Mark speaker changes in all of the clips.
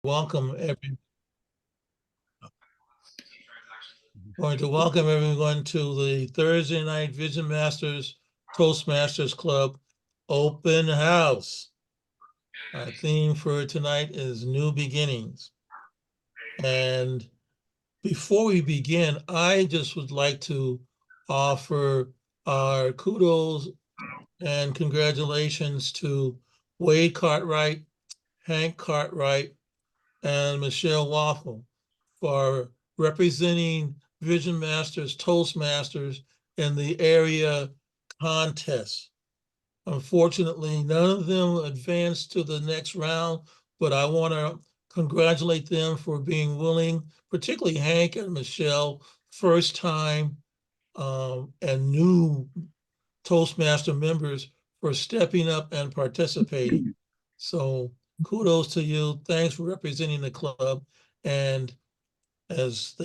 Speaker 1: Welcome everyone to the Thursday night Vision Masters Toastmasters Club open house. Our theme for tonight is new beginnings. And before we begin, I just would like to offer our kudos and congratulations to Wade Cartwright, Hank Cartwright, and Michelle Waffle for representing Vision Masters Toastmasters in the area contest. Unfortunately, none of them advanced to the next round, but I want to congratulate them for being willing, particularly Hank and Michelle, first time and new Toastmaster members for stepping up and participating. So kudos to you. Thanks for representing the club. And as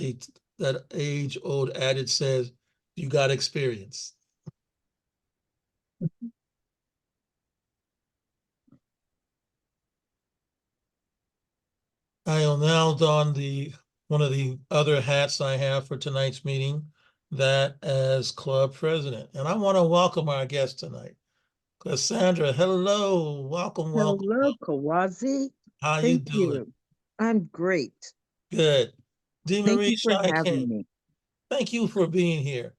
Speaker 1: that age-old adage says, you got experience. I will now don one of the other hats I have for tonight's meeting, that as club president. And I want to welcome our guest tonight. Cassandra, hello, welcome.
Speaker 2: Hello, Kawazi.
Speaker 1: How you
Speaker 2: Thank
Speaker 1: doing?
Speaker 2: you. I'm great.
Speaker 1: Good.
Speaker 2: Thank you for having me.
Speaker 1: Thank you for being here.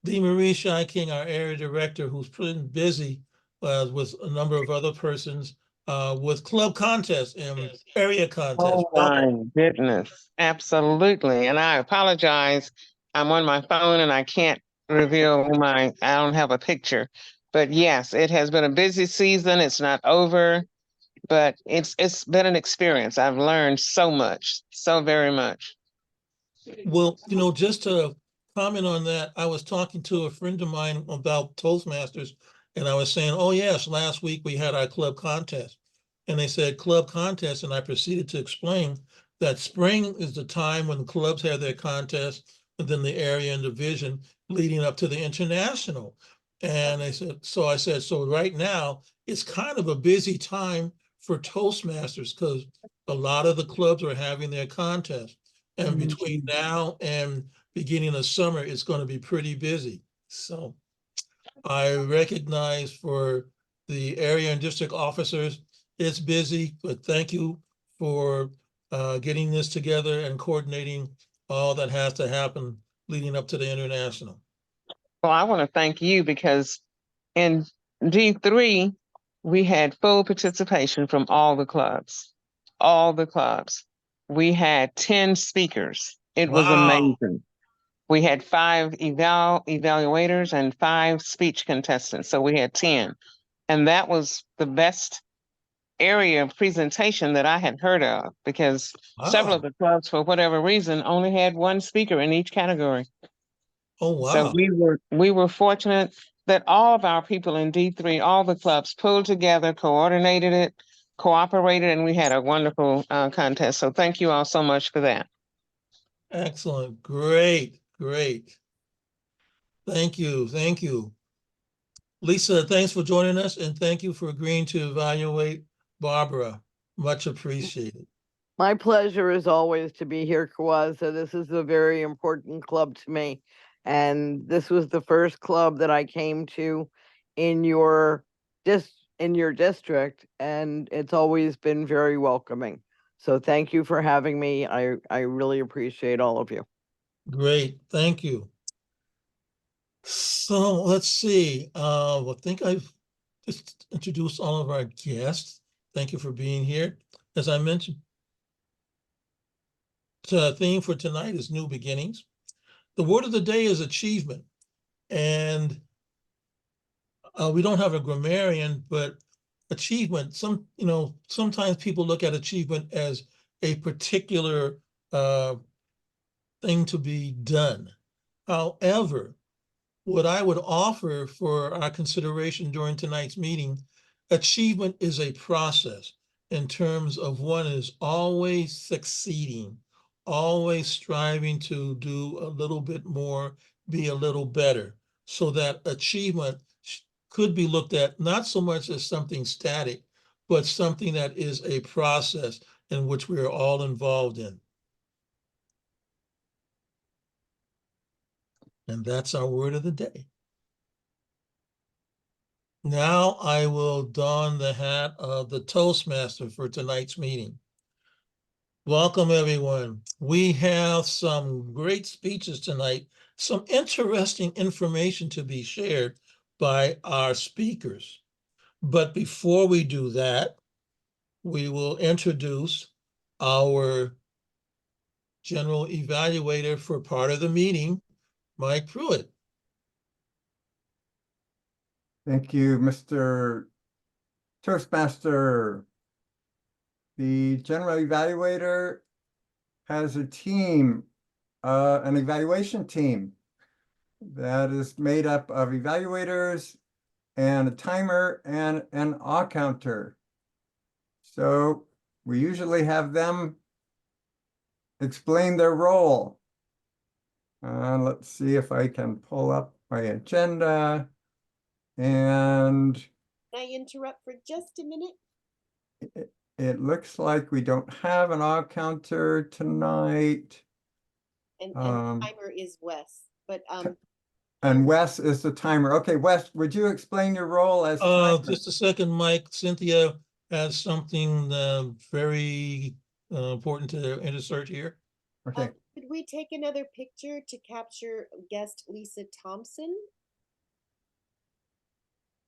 Speaker 1: Marie Shy King, our area director, who's pretty busy with a number of other persons with club contests and area contests.
Speaker 3: Oh my goodness, absolutely. And I apologize. I'm on my phone and I can't reveal I don't have a picture. But yes, it has been a busy season. It's not over, but it's been an experience. I've learned so much, so very much.
Speaker 1: Well, just to comment on that, I was talking to a friend of mine about Toastmasters, and I was saying, oh yes, last week we had our club contest. And they said club contest, and I proceeded to explain that spring is the time when the clubs have their contests within the area and division leading up to the international. And I said, so right now it's kind of a busy time for Toastmasters because a lot of the clubs are having their contests. And between now and beginning of summer, it's going to be pretty busy. So I recognize for the area and district officers, it's busy, but thank you for getting this together and coordinating all that has to happen leading up to the international.
Speaker 3: Well, I want to thank you because in D3, we had full participation from all the clubs. We had 10 speakers. It was amazing. We had 5 evaluators and 5 speech contestants. So we had 10. And that was the best area presentation that I had heard of because several of the clubs, for whatever reason, only had 1 speaker in each category.
Speaker 1: Oh, wow.
Speaker 3: So we were fortunate that all of our people in D3, all the clubs pulled together, coordinated it, cooperated, and we had a wonderful contest. So thank you all so much for that.
Speaker 1: Excellent. Great. Thank you. Lisa, thanks for joining us, and thank you for agreeing to evaluate Barbara. Much appreciated.
Speaker 4: My pleasure is always to be here, Kawaza. This is a very important club to me. And this was the first club that I came to in your district, and it's always been very welcoming. So thank you for having me. I really appreciate all of you.
Speaker 1: Great, thank you. So let's see. I think I've just introduced all of our guests. Thank you for being here. As I mentioned, the theme for tonight is new beginnings. The word of the day is achievement. And we don't have a grammarian, but achievement, sometimes people look at achievement as a particular thing to be done. However, what I would offer for our consideration during tonight's meeting, achievement is a process in terms of one is always succeeding, always striving to do a little bit more, be a little better, so that achievement could be looked at not so much as something static, but something that is a process in which we are all involved in. And that's our word of the day. Now I will don the hat of the Toastmaster for tonight's meeting. Welcome, everyone. We have some great speeches tonight, some interesting information to be shared by our speakers. But before we do that, we will introduce our general evaluator for part of the meeting, Mike Pruett.
Speaker 5: Thank you, Mr. Toastmaster. The general evaluator has a team, an evaluation team that is made up of evaluators and a timer and an awe counter. So we usually have them explain their role. Let's see if I can pull up my agenda. And
Speaker 6: Can I interrupt for just a minute?
Speaker 5: it looks like we don't have an awe counter tonight.
Speaker 6: And the timer is Wes, but
Speaker 5: And Wes is the timer. Okay, Wes, would you explain your role as timer?
Speaker 1: Just a second, Mike. Cynthia has something very important to insert here.
Speaker 5: Okay,
Speaker 6: could we take another picture to capture guest Lisa Thompson?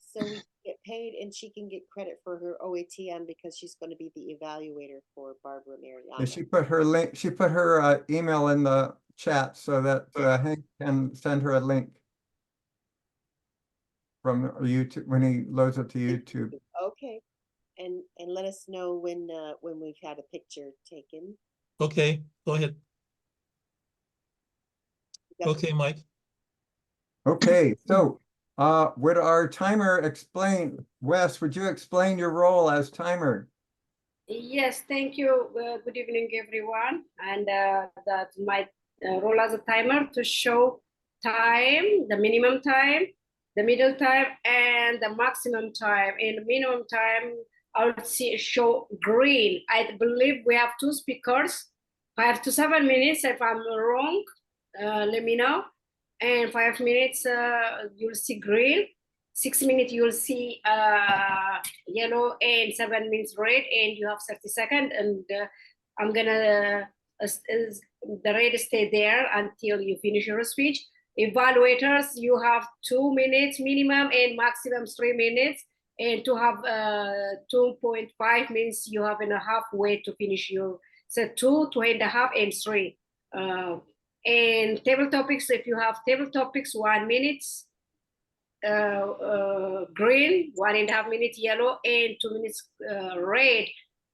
Speaker 6: So we can get paid and she can get credit for her OATM because she's going to be the evaluator for Barbara Mariano.
Speaker 5: yeah, she put her link, she put her email in the chat so that Hank can send her a link from YouTube when he loads it to YouTube.
Speaker 6: Okay, and let us know when we've had a picture taken.
Speaker 1: Okay, go ahead. Okay, Mike.
Speaker 5: Okay, so would our timer explain, Wes, would you explain your role as timer?
Speaker 7: Yes, thank you. Good evening, everyone. And that's my role as a timer to show time, the minimum time, the middle time, and the maximum time. In the minimum time, I would show green. I believe we have two speakers, 5 to 7 minutes. If I'm wrong, let me know. And 5 minutes, you'll see green. 6 minutes, you'll see yellow, and 7 minutes red, and you have 30 seconds. And I'm gonna, the red stay there until you finish your speech. Evaluators, you have 2 minutes minimum and maximum 3 minutes. And to have 2.5 minutes, you have in a halfway to finish your, so 2, 2.5, and 3. And table topics, if you have table topics, 1 minute, green, 1.5 minutes yellow, and 2 minutes red.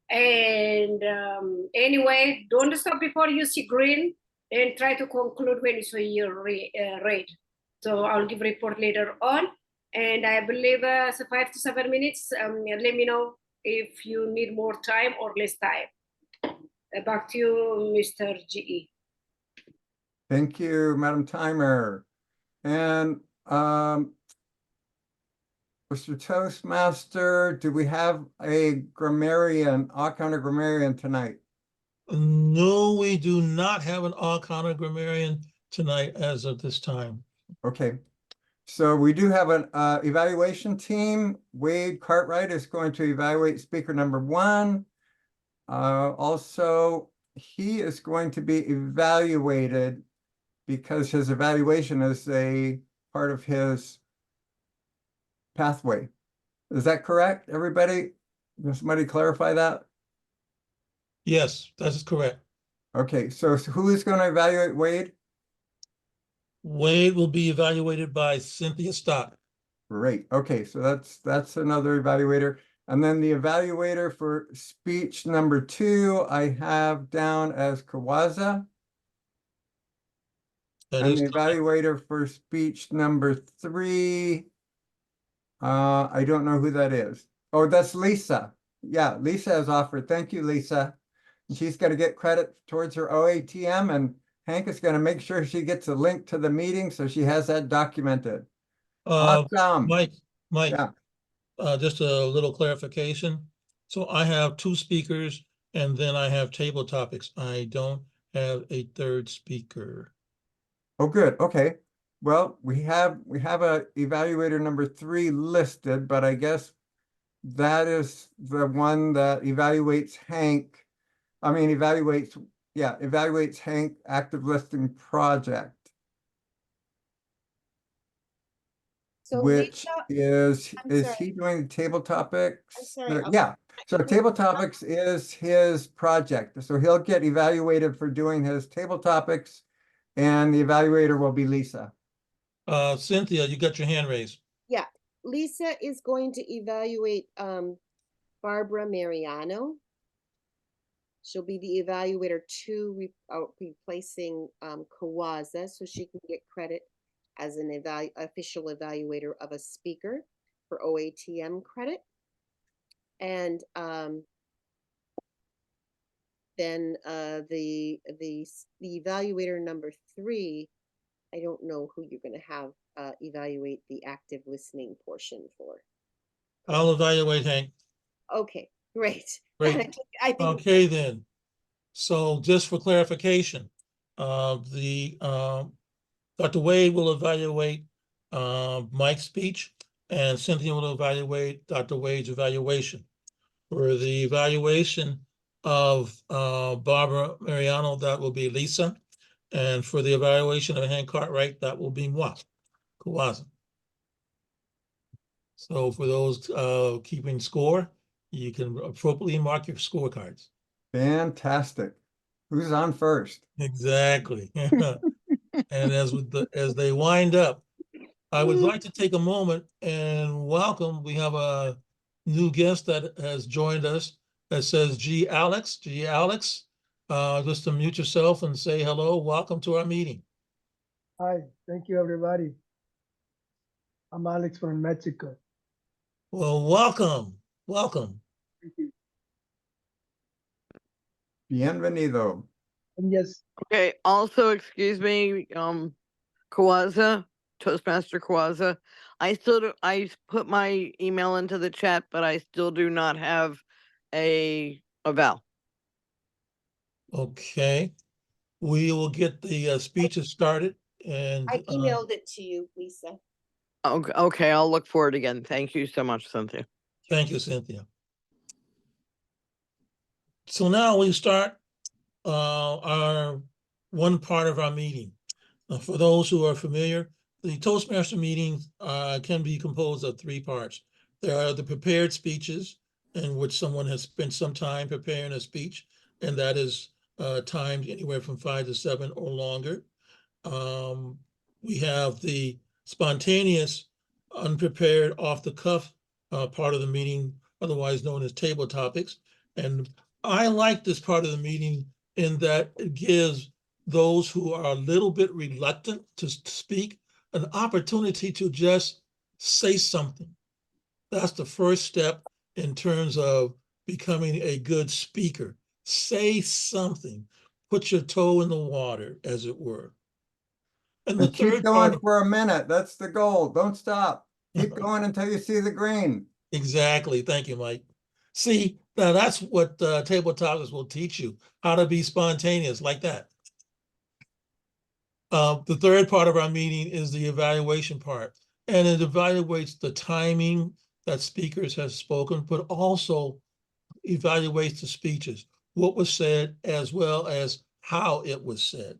Speaker 7: And anyway, don't stop before you see green, and try to conclude when you see your red. So I'll give report later on. And I believe so 5 to 7 minutes. Let me know if you need more time or less time. Back to you, Mr. GE.
Speaker 5: Thank you, Madam Timer. And Mr. Toastmaster, do we have a grammarian, awe-counter grammarian tonight?
Speaker 1: No, we do not have an all-counter grammarian tonight as of this time.
Speaker 5: Okay, so we do have an evaluation team. Wade Cartwright is going to evaluate speaker number 1. Also, he is going to be evaluated because his evaluation is a part of his pathway. Is that correct, everybody? Can somebody clarify that?
Speaker 1: Yes, that is correct.
Speaker 5: Okay, so who is going to evaluate Wade?
Speaker 1: Wade will be evaluated by Cynthia Stock.
Speaker 5: Great. Okay, so that's another evaluator. And then the evaluator for speech number 2, I have down as Kawaza.
Speaker 1: That
Speaker 5: And
Speaker 1: is
Speaker 5: the evaluator for speech number 3, I don't know who that is. Oh, that's Lisa. Yeah, Lisa has offered. Thank you, Lisa. She's going to get credit towards her OATM, and Hank is going to make sure she gets a link to the meeting so she has that documented. Awesome.
Speaker 1: Mike,
Speaker 5: Yeah.
Speaker 1: just a little clarification. So I have 2 speakers And then I have table topics. I don't have a third speaker.
Speaker 5: Oh, good. Okay. Well, we have a evaluator number 3 listed, but I guess that is the one that evaluates evaluates Hank active listing project,
Speaker 6: So
Speaker 5: which
Speaker 6: Lisa,
Speaker 5: is
Speaker 6: sorry.
Speaker 5: he doing table topics?
Speaker 6: sorry,
Speaker 5: Yeah. So table topics is his project. So he'll get evaluated for doing his table topics, and the evaluator will be Lisa.
Speaker 1: Cynthia, you got your hand raised.
Speaker 6: yeah, Lisa is going to evaluate Barbara Mariano. She'll be the evaluator 2, replacing Kawaza, so she can get credit as an official evaluator of a speaker for OATM credit. And then the evaluator number 3, I don't know who you're going to have evaluate the active listening portion for.
Speaker 1: I'll evaluate Hank.
Speaker 6: Okay, great.
Speaker 1: Great.
Speaker 6: I think
Speaker 1: Okay, then. So just for clarification, Dr. Wade will evaluate Mike's speech, and Cynthia will evaluate Dr. Wade's evaluation. For the evaluation of Barbara Mariano, that will be Lisa. And for the evaluation of Hank Cartwright, that will be moi, Kawaza. So for those keeping score, you can appropriately mark your scorecards.
Speaker 5: Fantastic. Who's on first?
Speaker 1: Exactly. And as they wind up, I would like to take a moment and welcome. We have a new guest that has joined us that says G. Alex. G. Alex, just to mute yourself and say hello. Welcome to our meeting.
Speaker 8: Hi, thank you, everybody. I'm Alex from Mexico.
Speaker 1: Well, welcome. Welcome.
Speaker 8: Thank you.
Speaker 5: Bienvenido.
Speaker 8: And yes,
Speaker 4: Okay, also, excuse me, Kawaza, Toastmaster Kawaza. I put my email into the chat, but I still do not have a eval.
Speaker 1: Okay. We will get the speeches started and
Speaker 6: I emailed it to you, Lisa.
Speaker 4: Okay, I'll look for it again. Thank you so much, Cynthia.
Speaker 1: thank you, Cynthia. So now we start our one part of our meeting. For those who are familiar, the Toastmaster meetings can be composed of 3 parts. There are the prepared speeches, in which someone has spent some time preparing a speech, and that is timed anywhere from 5 to 7 or longer. We have the spontaneous, unprepared, off-the-cuff part of the meeting, otherwise known as table topics. And I like this part of the meeting in that it gives those who are a little bit reluctant to speak an opportunity to just say something. That's the first step in terms of becoming a good speaker. Say something. Put your toe in the water, as it were. And the
Speaker 5: And keep
Speaker 1: third
Speaker 5: going
Speaker 1: part,
Speaker 5: for a minute. That's the goal. Don't stop. Keep going until you see the green.
Speaker 1: exactly. Thank you, Mike. See, now that's what table topics will teach you, how to be spontaneous like that. The third part of our meeting is the evaluation part, and it evaluates the timing that speakers have spoken, but also evaluates the speeches, what was said, as well as how it was said.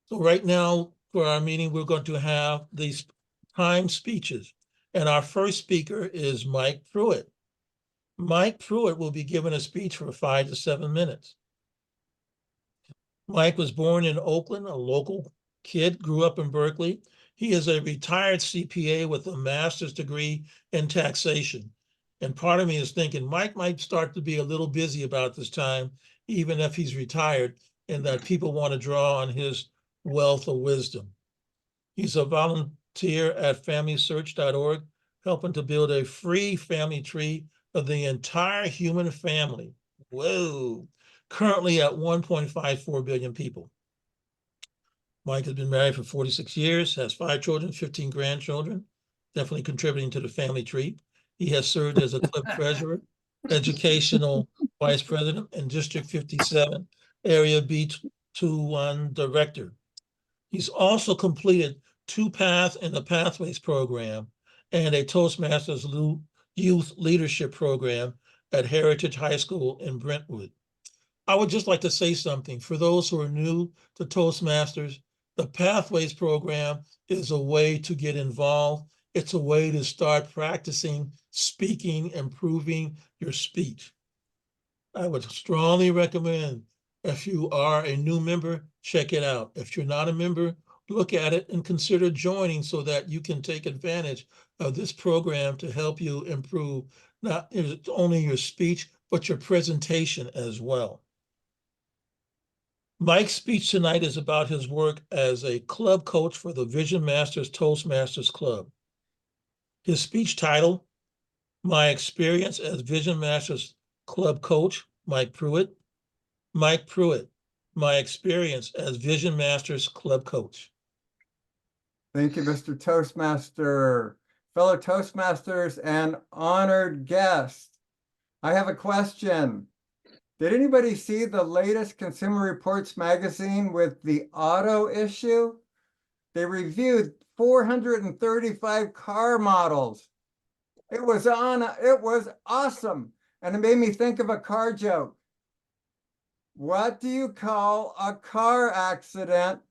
Speaker 1: So right now, for our meeting, we're going to have these timed speeches, and our first speaker is Mike Pruett. Mike Pruett will be given a speech for 5 to 7 minutes. Mike was born in Oakland, a local kid, grew up in Berkeley. He is a retired CPA with a master's degree in taxation. And part of me is thinking Mike might start to be a little busy about this time, even if he's retired, and that people want to draw on his wealth of wisdom. He's a volunteer at FamilySearch.org, helping to build a free family tree of the entire human family. Whoa. Currently at 1.54 billion people. Mike has been married for 46 years, has 5 children, 15 grandchildren, definitely contributing to the family tree. He has served as a club treasurer, educational Vice President and District 57, Area B21 Director. He's also completed 2 Path in the Pathways program and a Toastmasters Youth Leadership Program at Heritage High School in Brentwood. I would just like to say something. For those who are new to Toastmasters, the Pathways program is a way to get involved. It's a way to start practicing speaking, improving your speech. I would strongly recommend, if you are a new member, check it out. If you're not a member, look at it and consider joining so that you can take advantage of this program to help you improve not only your speech, but your presentation as well. Mike's speech tonight is about his work as a club coach for the Vision Masters Toastmasters Club. His speech title, My Experience as Vision Masters Club Coach, Mike Pruett. Mike Pruett, My Experience as Vision Masters Club Coach.
Speaker 5: Thank you, Mr. Toastmaster. Fellow Toastmasters and honored guests, I have a question. Did anybody see the latest Consumer Reports magazine with the auto issue? They reviewed 435 car models. It was awesome. And it made me think of a car joke. What do you call a car accident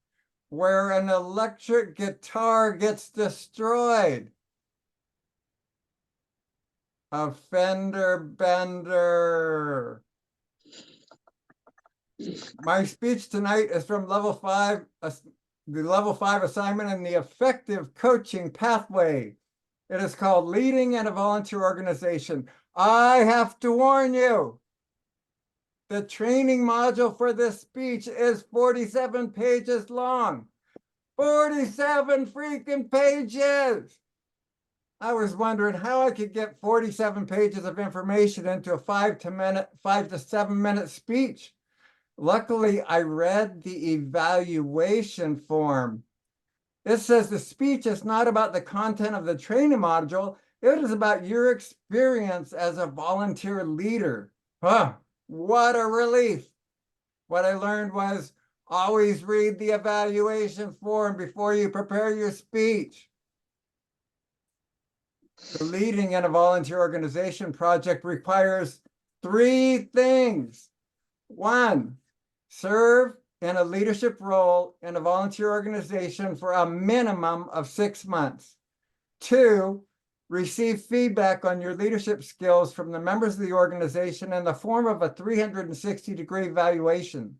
Speaker 5: where an electric guitar gets destroyed? A fender bender. My speech tonight is from level 5, the level 5 assignment in the effective coaching pathway. It is called Leading in a Volunteer Organization. I have to warn you, the training module for this speech is 47 pages long. 47 freaking pages. I was wondering how I could get 47 pages of information into a 5 to 7 minute speech. Luckily, I read the evaluation form. It says the speech is not about the content of the training module. It is about your experience as a volunteer leader. Huh, what a relief. What I learned was always read the evaluation form before you prepare your speech. The Leading in a Volunteer Organization project requires 3 things. 1, serve in a leadership role in a volunteer organization for a minimum of 6 months. 2, receive feedback on your leadership skills from the members of the organization in the form of a 360-degree evaluation.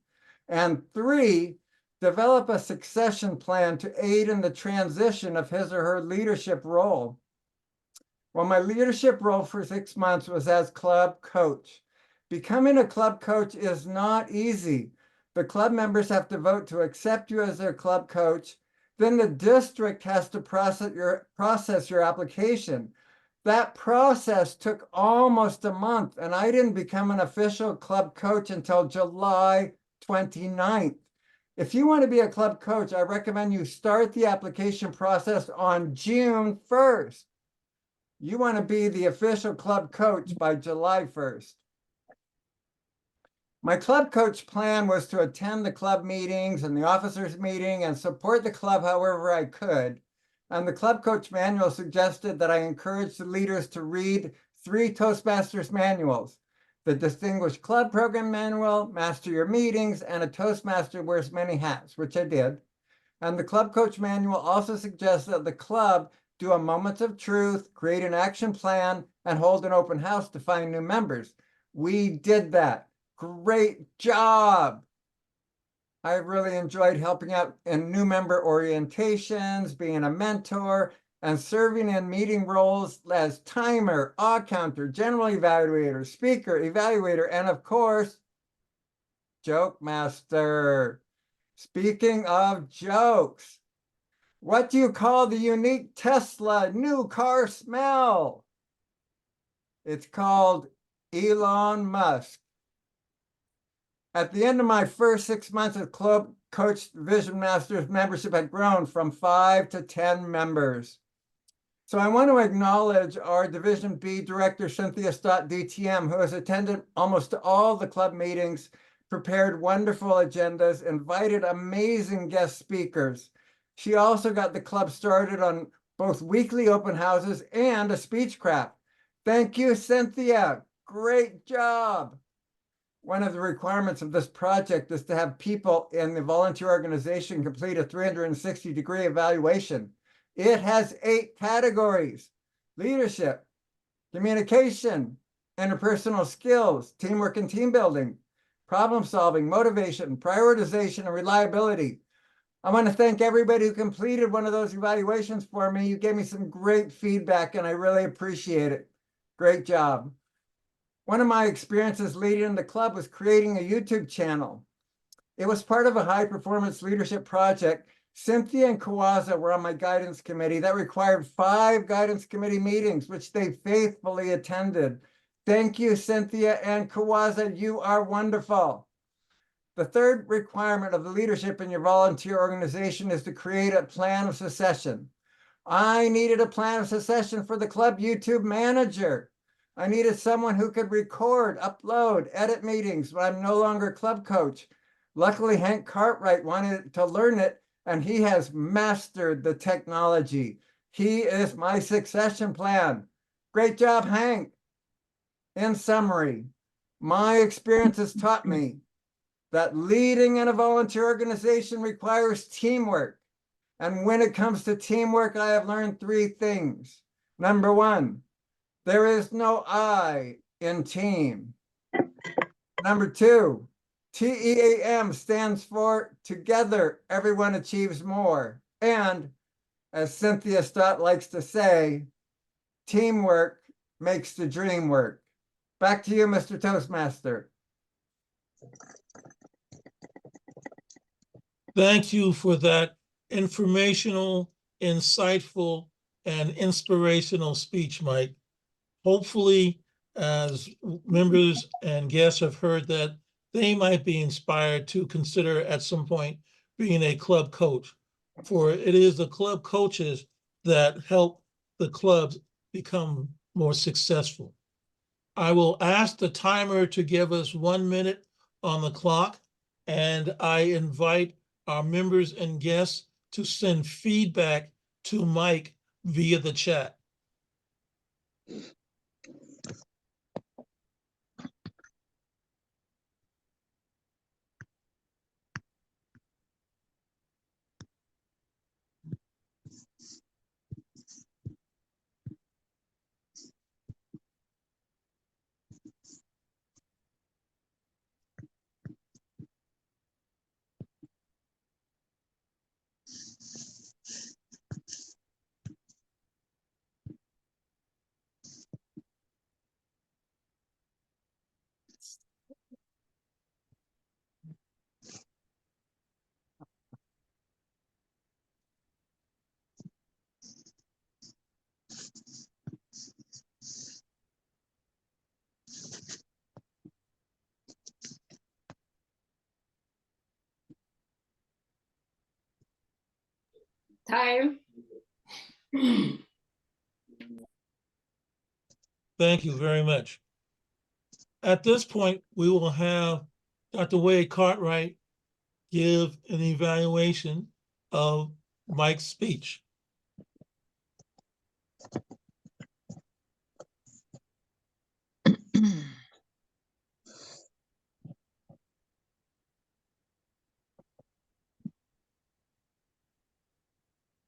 Speaker 5: And 3, develop a succession plan to aid in the transition of his or her leadership role. Well, my leadership role for 6 months was as club coach. Becoming a club coach is not easy. The club members have to vote to accept you as their club coach. Then the district has to process your application. That process took almost a month, and I didn't become an official club coach until July 29th. If you want to be a club coach, I recommend you start the application process on June 1st. You want to be the official club coach by July 1st. My club coach plan was to attend the club meetings and the officers meeting and support the club however I could. And the club coach manual suggested that I encourage the leaders to read 3 Toastmasters manuals: the Distinguished Club Program Manual, Master Your Meetings, and a Toastmaster Wears Many Hats, which I did. And the club coach manual also suggests that the club do a Moments of Truth, create an action plan, and hold an open house to find new members. We did that. Great job. I really enjoyed helping out in new member orientations, being a mentor, and serving in meeting roles as timer, odd counter, general evaluator, speaker, evaluator, and of course, joke master. Speaking of jokes, what do you call the unique Tesla new car smell? It's called Elon Musk. At the end of my first 6 months as club coach, Vision Masters membership had grown from 5 to 10 members. So I want to acknowledge our Division B Director, Cynthia Stott, DTM, who has attended almost all the club meetings, prepared wonderful agendas, invited amazing guest speakers. She also got the club started on both weekly open houses and a speech craft. Thank you, Cynthia. Great job. One of the requirements of this project is to have people in the volunteer organization complete a 360-degree evaluation. It has 8 categories: leadership, communication, interpersonal skills, teamwork and team building, problem solving, motivation, prioritization, and reliability. I want to thank everybody who completed one of those evaluations for me. You gave me some great feedback and I really appreciate it. Great job. One of my experiences leading the club was creating a YouTube channel. It was part of a high performance leadership project. Cynthia and Kawaza were on my guidance committee. That required 5 guidance committee meetings, which they faithfully attended. Thank you, Cynthia and Kawaza. You are wonderful. The third requirement of the leadership in your volunteer organization is to create a plan of succession. I needed a plan of succession for the club YouTube manager. I needed someone who could record, upload, edit meetings when I'm no longer club coach. Luckily, Hank Cartwright wanted to learn it, and he has mastered the technology. He is my succession plan. Great job, Hank. In summary, my experience has taught me that leading in a volunteer organization requires teamwork. And when it comes to teamwork, I have learned 3 things. Number 1, there is no I in team. Number 2, TEAM stands for together, everyone achieves more. And as Cynthia Stott likes to say, teamwork makes the dream work. Back to you, Mr. Toastmaster.
Speaker 1: Thank you for that informational, insightful, and inspirational speech, Mike. Hopefully, as members and guests have heard that, they might be inspired to consider at some point being a club coach. For it is the club coaches that help the clubs become more successful. I will ask the timer to give us 1 minute on the clock, and I invite our members and guests to send feedback to Mike via the chat.
Speaker 7: Time.
Speaker 1: Thank you very much. At this point, we will have Dr. Wade Cartwright give an evaluation of Mike's speech.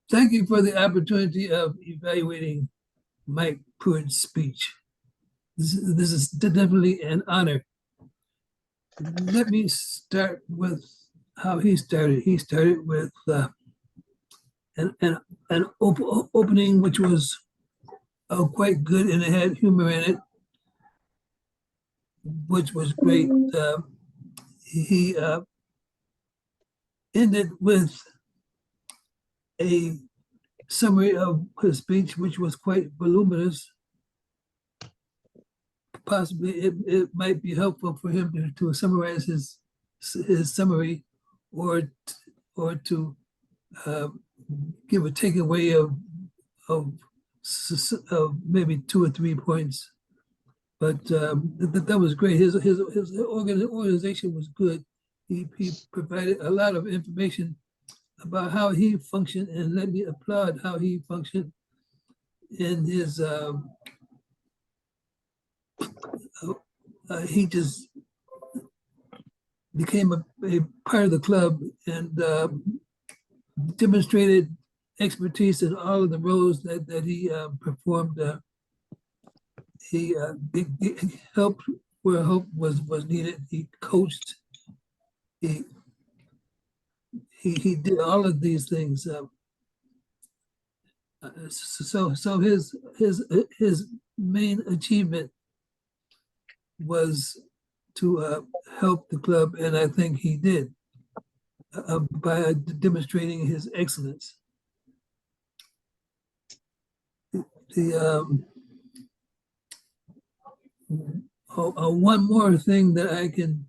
Speaker 9: Thank you for the opportunity of evaluating Mike Pruett's speech. This is definitely an honor. Let me start with how he started. He started with an opening which was quite good, and it had humor in it, which was great. He ended with a summary of his speech, which was quite voluminous. Possibly it might be helpful for him to summarize his summary, or to give a takeaway of maybe 2 or 3 points. But that was great. His organization was good. He provided a lot of information about how he functioned, and let me applaud how he functioned in his. He just became a part of the club and demonstrated expertise in all of the roles that he performed. He helped where help was needed. He coached. He did all of these things. So his main achievement was to help the club, and I think he did by demonstrating his excellence. One more thing that I can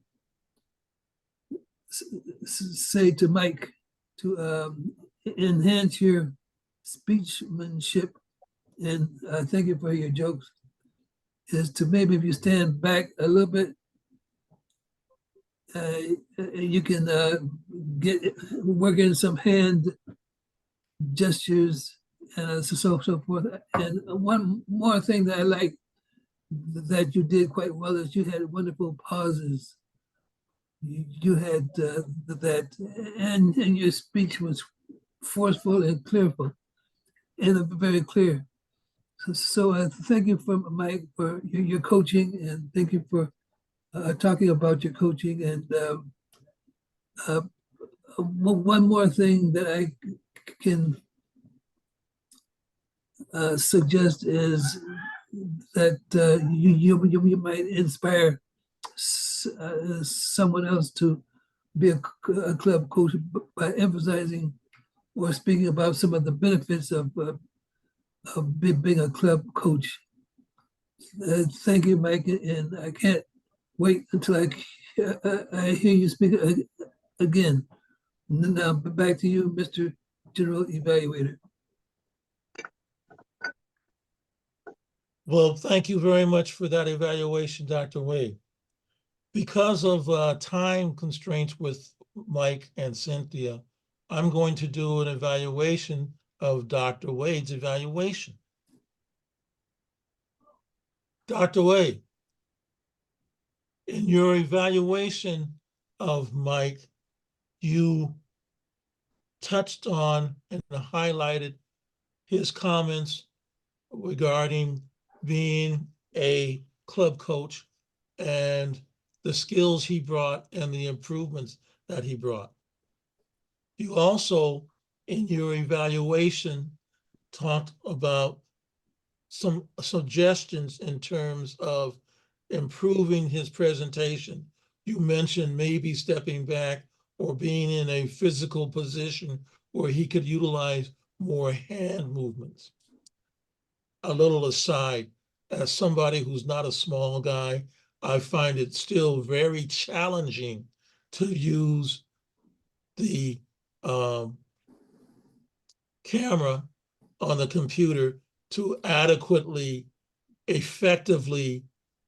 Speaker 9: say to Mike to enhance your speechmanship, and thank you for your jokes, is to maybe if you stand back a little bit, you can work in some hand gestures and so forth. And one more thing that I like that you did quite well is you had wonderful pauses. You had that, and your speech was forceful and clearful, and very clear. So thank you for Mike for your coaching, and thank you for talking about your coaching. And one more thing that I can suggest is that you might inspire someone else to be a club coach by emphasizing or speaking about some of the benefits of being a club coach. Thank you, Mike, and I can't wait until I hear you speak again. Now back to you, Mr. General Evaluator.
Speaker 1: Well, thank you very much for that evaluation, Dr. Wade. Because of time constraints with Mike and Cynthia, I'm going to do an evaluation of Dr. Wade's evaluation. Dr. Wade, in your evaluation of Mike, you touched on and highlighted his comments regarding being a club coach and the skills he brought and the improvements that he brought. You also, in your evaluation, talked about some suggestions in terms of improving his presentation. You mentioned maybe stepping back or being in a physical position where he could utilize more hand movements. A little aside, as somebody who's not a small guy, I find it still very challenging to use the camera on the computer to adequately, effectively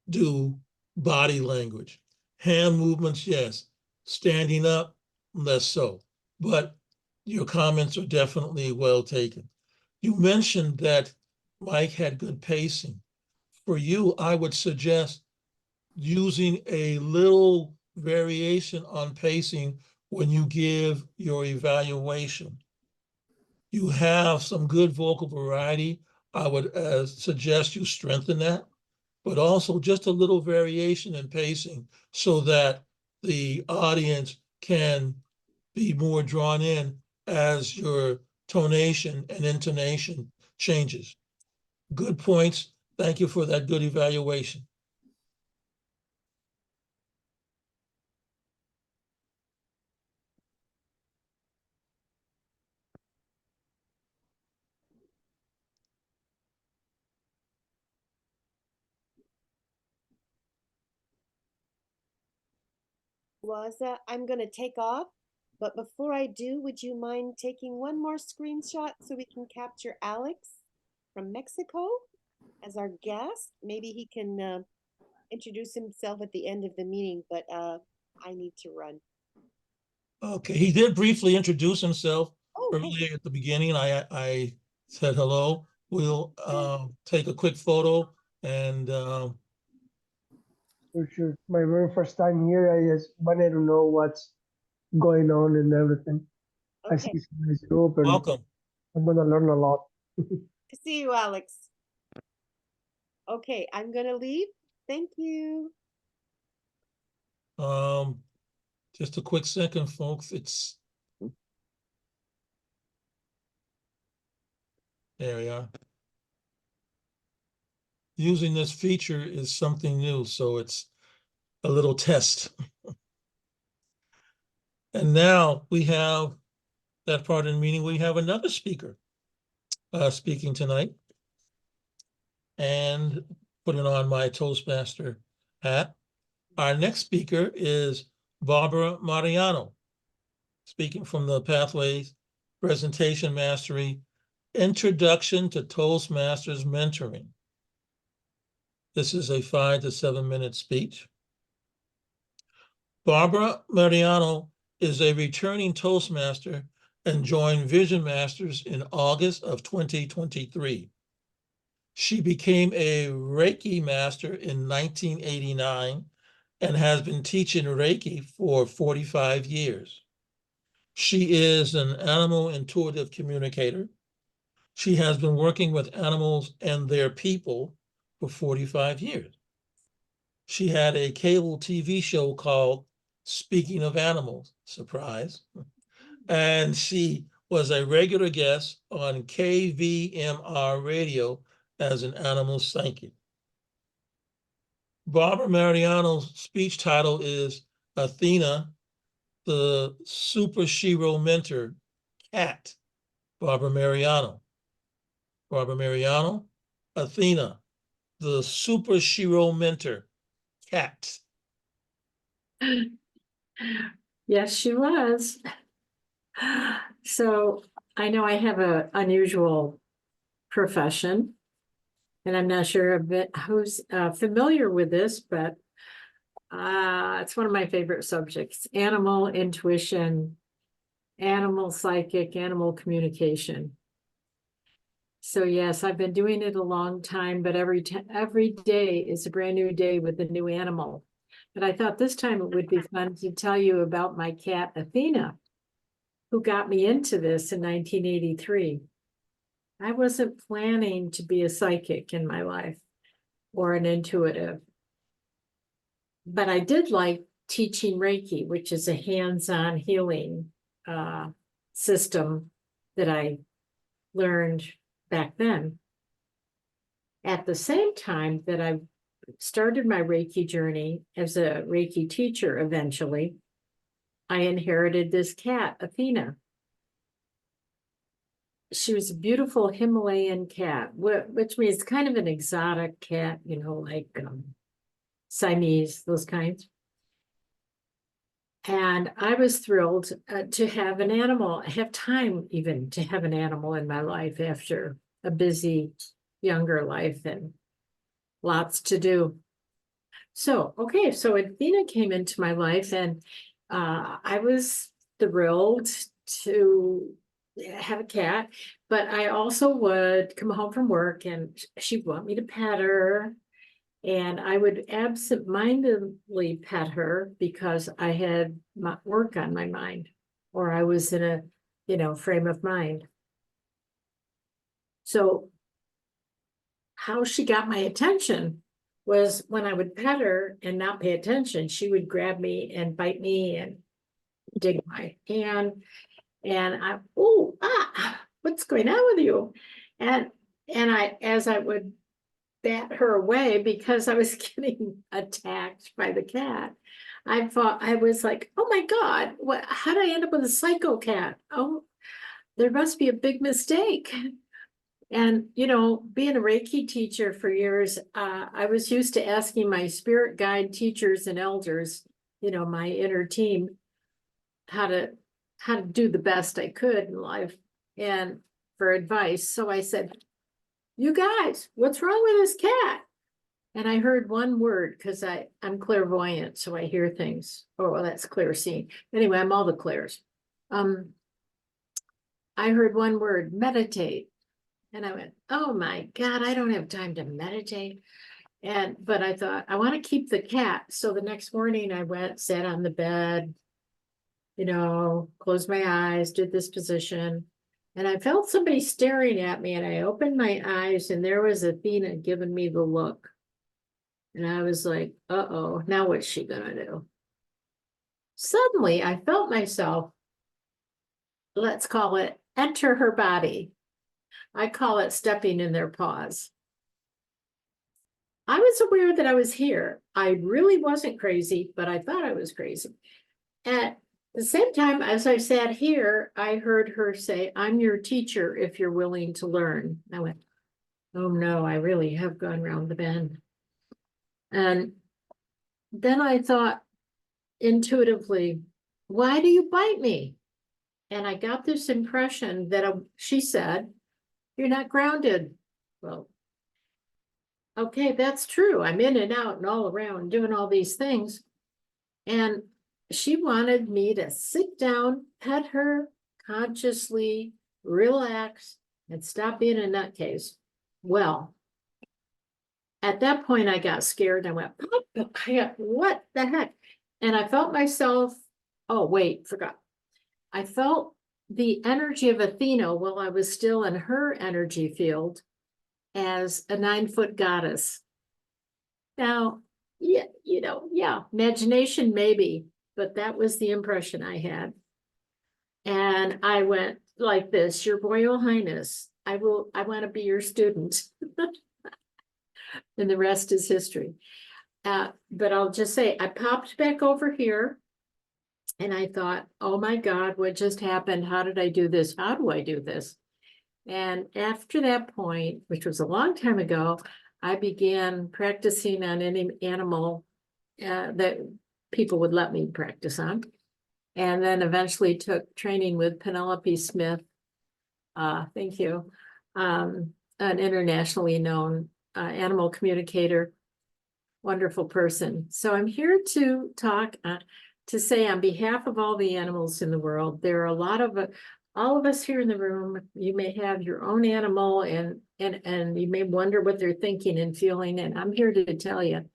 Speaker 1: do body language. Hand movements, yes. Standing up, less so. But your comments are definitely well taken. You mentioned that Mike had good pacing. For you, I would suggest using a little variation on pacing when you give your evaluation. You have some good vocal variety. I would suggest you strengthen that, but also just a little variation in pacing so that the audience can be more drawn in as your tonation and intonation changes. Good points. Thank you for that good evaluation.
Speaker 6: Waza, I'm going to take off, but before I do, would you mind taking one more screenshot so we can capture Alex? from Mexico as our guest. Maybe he can introduce himself at the end of the meeting, but I need to run.
Speaker 1: Okay, he did briefly introduce himself
Speaker 6: Oh, hey.
Speaker 1: earlier at the beginning. I said hello. We'll take a quick photo and
Speaker 8: For sure. My very first time here, I just wanted to know what's going on and everything. I
Speaker 6: Okay.
Speaker 8: see some nice group and
Speaker 1: welcome.
Speaker 8: I'm gonna learn a lot.
Speaker 6: To see you, Alex. Okay, I'm gonna leave. Thank you.
Speaker 1: Just a quick second, folks. There we are. Using this feature is something new, so it's a little test. And now we have that part of the meeting. We have another speaker speaking tonight. And putting on my Toastmaster hat. Our next speaker is Barbara Mariano, speaking from the Pathways Presentation Mastery Introduction to Toastmasters Mentoring. This is a 5 to 7 minute speech. Barbara Mariano is a returning Toastmaster and joined Vision Masters in August of 2023. She became a Reiki master in 1989 and has been teaching Reiki for 45 years. She is an animal intuitive communicator. She has been working with animals and their people for 45 years. She had a cable TV show called Speaking of Animals, surprise. And she was a regular guest on KVMR radio as an animal psychic. Barbara Mariano's speech title is Athena, the Super Shiro Mentor Cat. Barbara Mariano. Barbara Mariano, Athena, the Super Shiro Mentor Cat.
Speaker 10: Yes, she was. So I know I have an unusual profession, and I'm not sure a bit who's familiar with this, but it's one of my favorite subjects: animal intuition, animal psychic, animal communication. So yes, I've been doing it a long time, but every day is a brand new day with a new animal. But I thought this time it would be fun to tell you about my cat, Athena, who got me into this in 1983. I wasn't planning to be a psychic in my life or an intuitive, but I did like teaching Reiki, which is a hands-on healing system that I learned back then. At the same time that I started my Reiki journey as a Reiki teacher eventually, I inherited this cat, Athena. She was a beautiful Himalayan cat, which means kind of an exotic cat, you know, like Siamese, those kinds. And I was thrilled to have an animal, have time even to have an animal in my life after a busy younger life and lots to do. So, okay, so Athena came into my life and I was thrilled to have a cat, but I also would come home from work and she'd want me to pet her. And I would absentmindedly pet her because I had my work on my mind, or I was in a, you know, frame of mind. So how she got my attention was when I would pet her and not pay attention, she would grab me and bite me and dig my hand. And I, what's going on with you? And as I would bat her away because I was getting attacked by the cat, I was like, oh my God, how did I end up with a psycho cat? Oh, there must be a big mistake. And, you know, being a Reiki teacher for years, I was used to asking my spirit guide teachers and elders, you know, my inner team, how to do the best I could in life and for advice. So I said, you guys, what's wrong with this cat? And I heard one word, because I'm clairvoyant, so I hear things. Oh, well, that's clear seeing. Anyway, I'm all the clairs. I heard one word, meditate. And I went, oh my God, I don't have time to meditate. But I thought, I want to keep the cat. So the next morning I went, sat on the bed, closed my eyes, did this position. And I felt somebody staring at me, and I opened my eyes, and there was Athena giving me the look. And I was like, uh-oh, now what's she gonna do? Suddenly I felt myself, let's call it, enter her body. I call it stepping in their paws. I was aware that I was here. I really wasn't crazy, but I thought I was crazy. At the same time, as I sat here, I heard her say, I'm your teacher if you're willing to learn. I went, oh no, I really have gone round the bend. And then I thought intuitively, why do you bite me? And I got this impression that she said, you're not grounded. Well, okay, that's true. I'm in and out and all around doing all these things. And she wanted me to sit down, pet her, consciously relax, and stop being a nutcase. Well, at that point, I got scared. I went, what the heck? And I felt myself, oh, wait, forgot. I felt the energy of Athena while I was still in her energy field as a 9-foot goddess. Now, yeah, imagination maybe, but that was the impression I had. And I went like this, Your Royal Highness, I want to be your student. And the rest is history. But I'll just say, I popped back over here and I thought, oh my God, what just happened? How did I do this? How do I do this? And after that point, which was a long time ago, I began practicing on any animal that people would let me practice on. And then eventually took training with Penelope Smith. Thank you. An internationally known animal communicator, wonderful person. So I'm here to talk, to say on behalf of all the animals in the world, there are a lot of, all of us here in the room, you may have your own animal and you may wonder what they're thinking and feeling. And I'm here to tell you,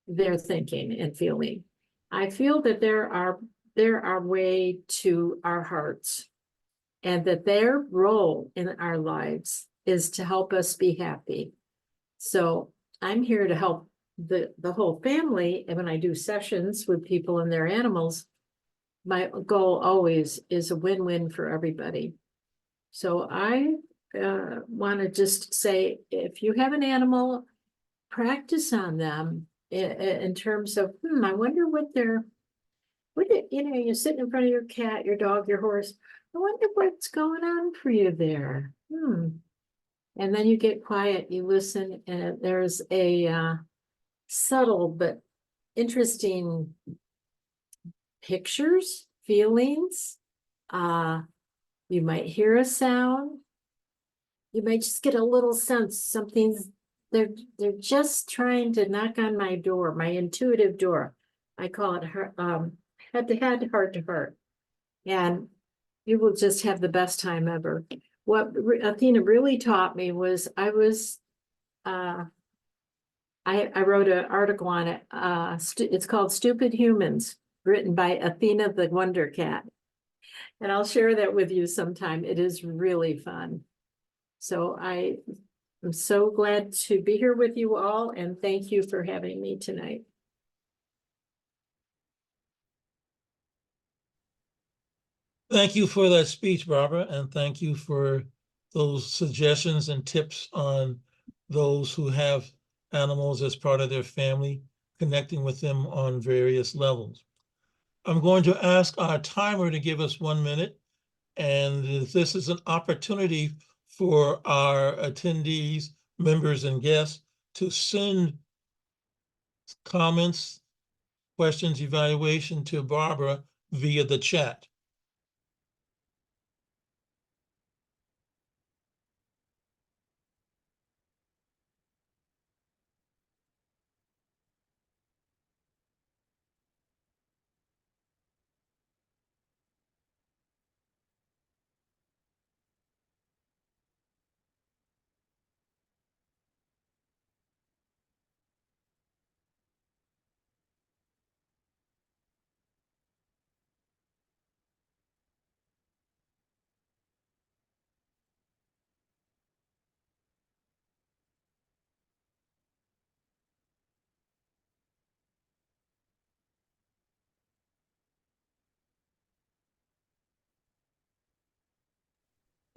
Speaker 10: they're thinking and feeling. I feel that there are way to our hearts, and that their role in our lives is to help us be happy. So I'm here to help the whole family. And when I do sessions with people and their animals, my goal always is a win-win for everybody. So I want to just say, if you have an animal, practice on them in terms of, I wonder you're sitting in front of your cat, your dog, your horse. I wonder what's going on for you there. And then you get quiet, you listen, and there's a subtle but interesting pictures, feelings. You might hear a sound. You might just get a little sense they're just trying to knock on my door, my intuitive door. I call it head to head, heart to heart. And you will just have the best time ever. What Athena really taught me was I wrote an article on it. It's called Stupid Humans, written by Athena the Wonder Cat. And I'll share that with you sometime. It is really fun. So I'm so glad to be here with you all, and thank you for having me tonight.
Speaker 1: Thank you for that speech, Barbara, and thank you for those suggestions and tips on those who have animals as part of their family, connecting with them on various levels. I'm going to ask our timer to give us 1 minute, and this is an opportunity for our attendees, members, and guests to send comments, questions, evaluation to Barbara via the chat.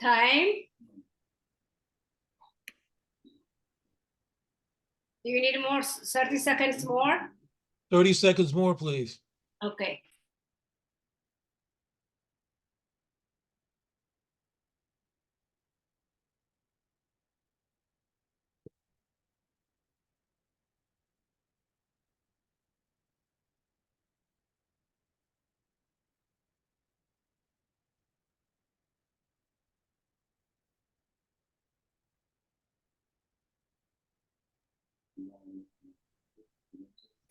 Speaker 7: Time. Do you need more, 30 seconds more?
Speaker 1: 30 seconds more, please.
Speaker 7: Okay.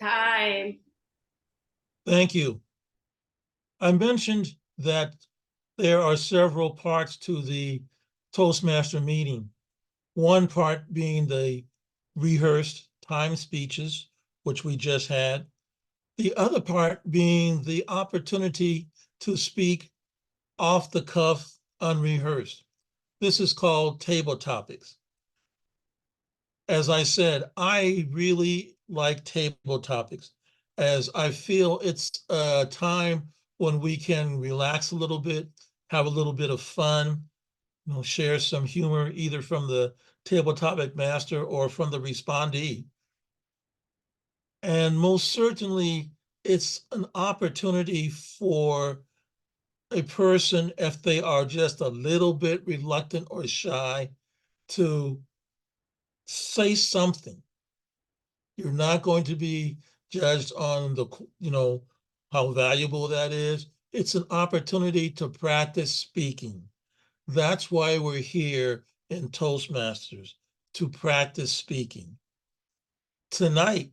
Speaker 7: Time.
Speaker 1: Thank you. I mentioned that there are several parts to the Toastmaster meeting. One part being the rehearsed time speeches, which we just had. The other part being the opportunity to speak off the cuff, unrehearsed. This is called table topics. As I said, I really like table topics, as I feel it's a time when we can relax a little bit, have a little bit of fun, share some humor either from the table topic master or from the respondee. And most certainly, it's an opportunity for a person, if they are just a little bit reluctant or shy, to say something. You're not going to be judged on the, how valuable that is. It's an opportunity to practice speaking. That's why we're here in Toastmasters, to practice speaking. Tonight,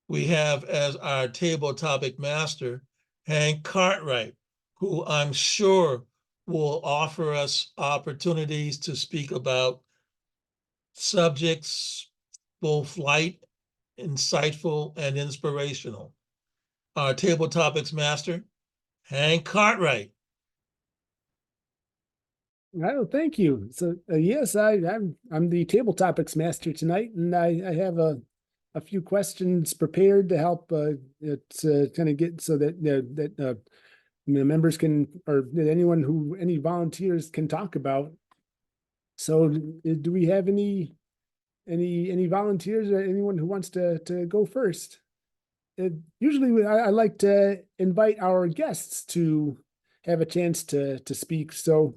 Speaker 1: we have as our table topic master, Hank Cartwright, who I'm sure will offer us opportunities to speak about subjects, both light, insightful, and inspirational. Our table topics master, Hank Cartwright.
Speaker 11: Oh, thank you. So yes, I'm the table topics master tonight, and I have a few questions prepared to help kind of get so that the members can, or that any volunteers can talk about. So do we have any volunteers or anyone who wants to go first? Usually I like to invite our guests to have a chance to speak. So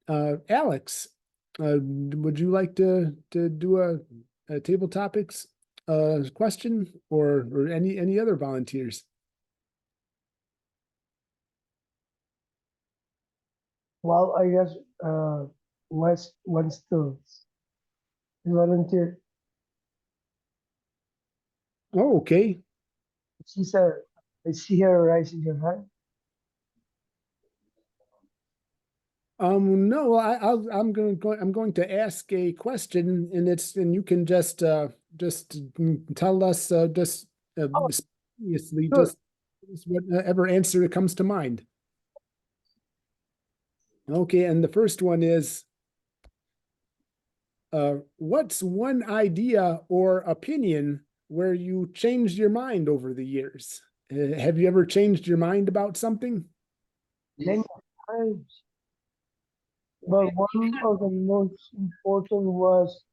Speaker 11: Alex, would you like to do a table topics question, or any other volunteers?
Speaker 8: Well, I guess West wants to volunteer.
Speaker 11: Oh, okay.
Speaker 8: She said, I see her raising her hand.
Speaker 11: No, I'm going to ask a question, and you can just tell us seriously,
Speaker 8: Sure.
Speaker 11: just whatever answer that comes to mind. Okay, and the first one is, what's one idea or opinion where you changed your mind over the years? Have you ever changed your mind about something?
Speaker 8: Many times. But one of the most important was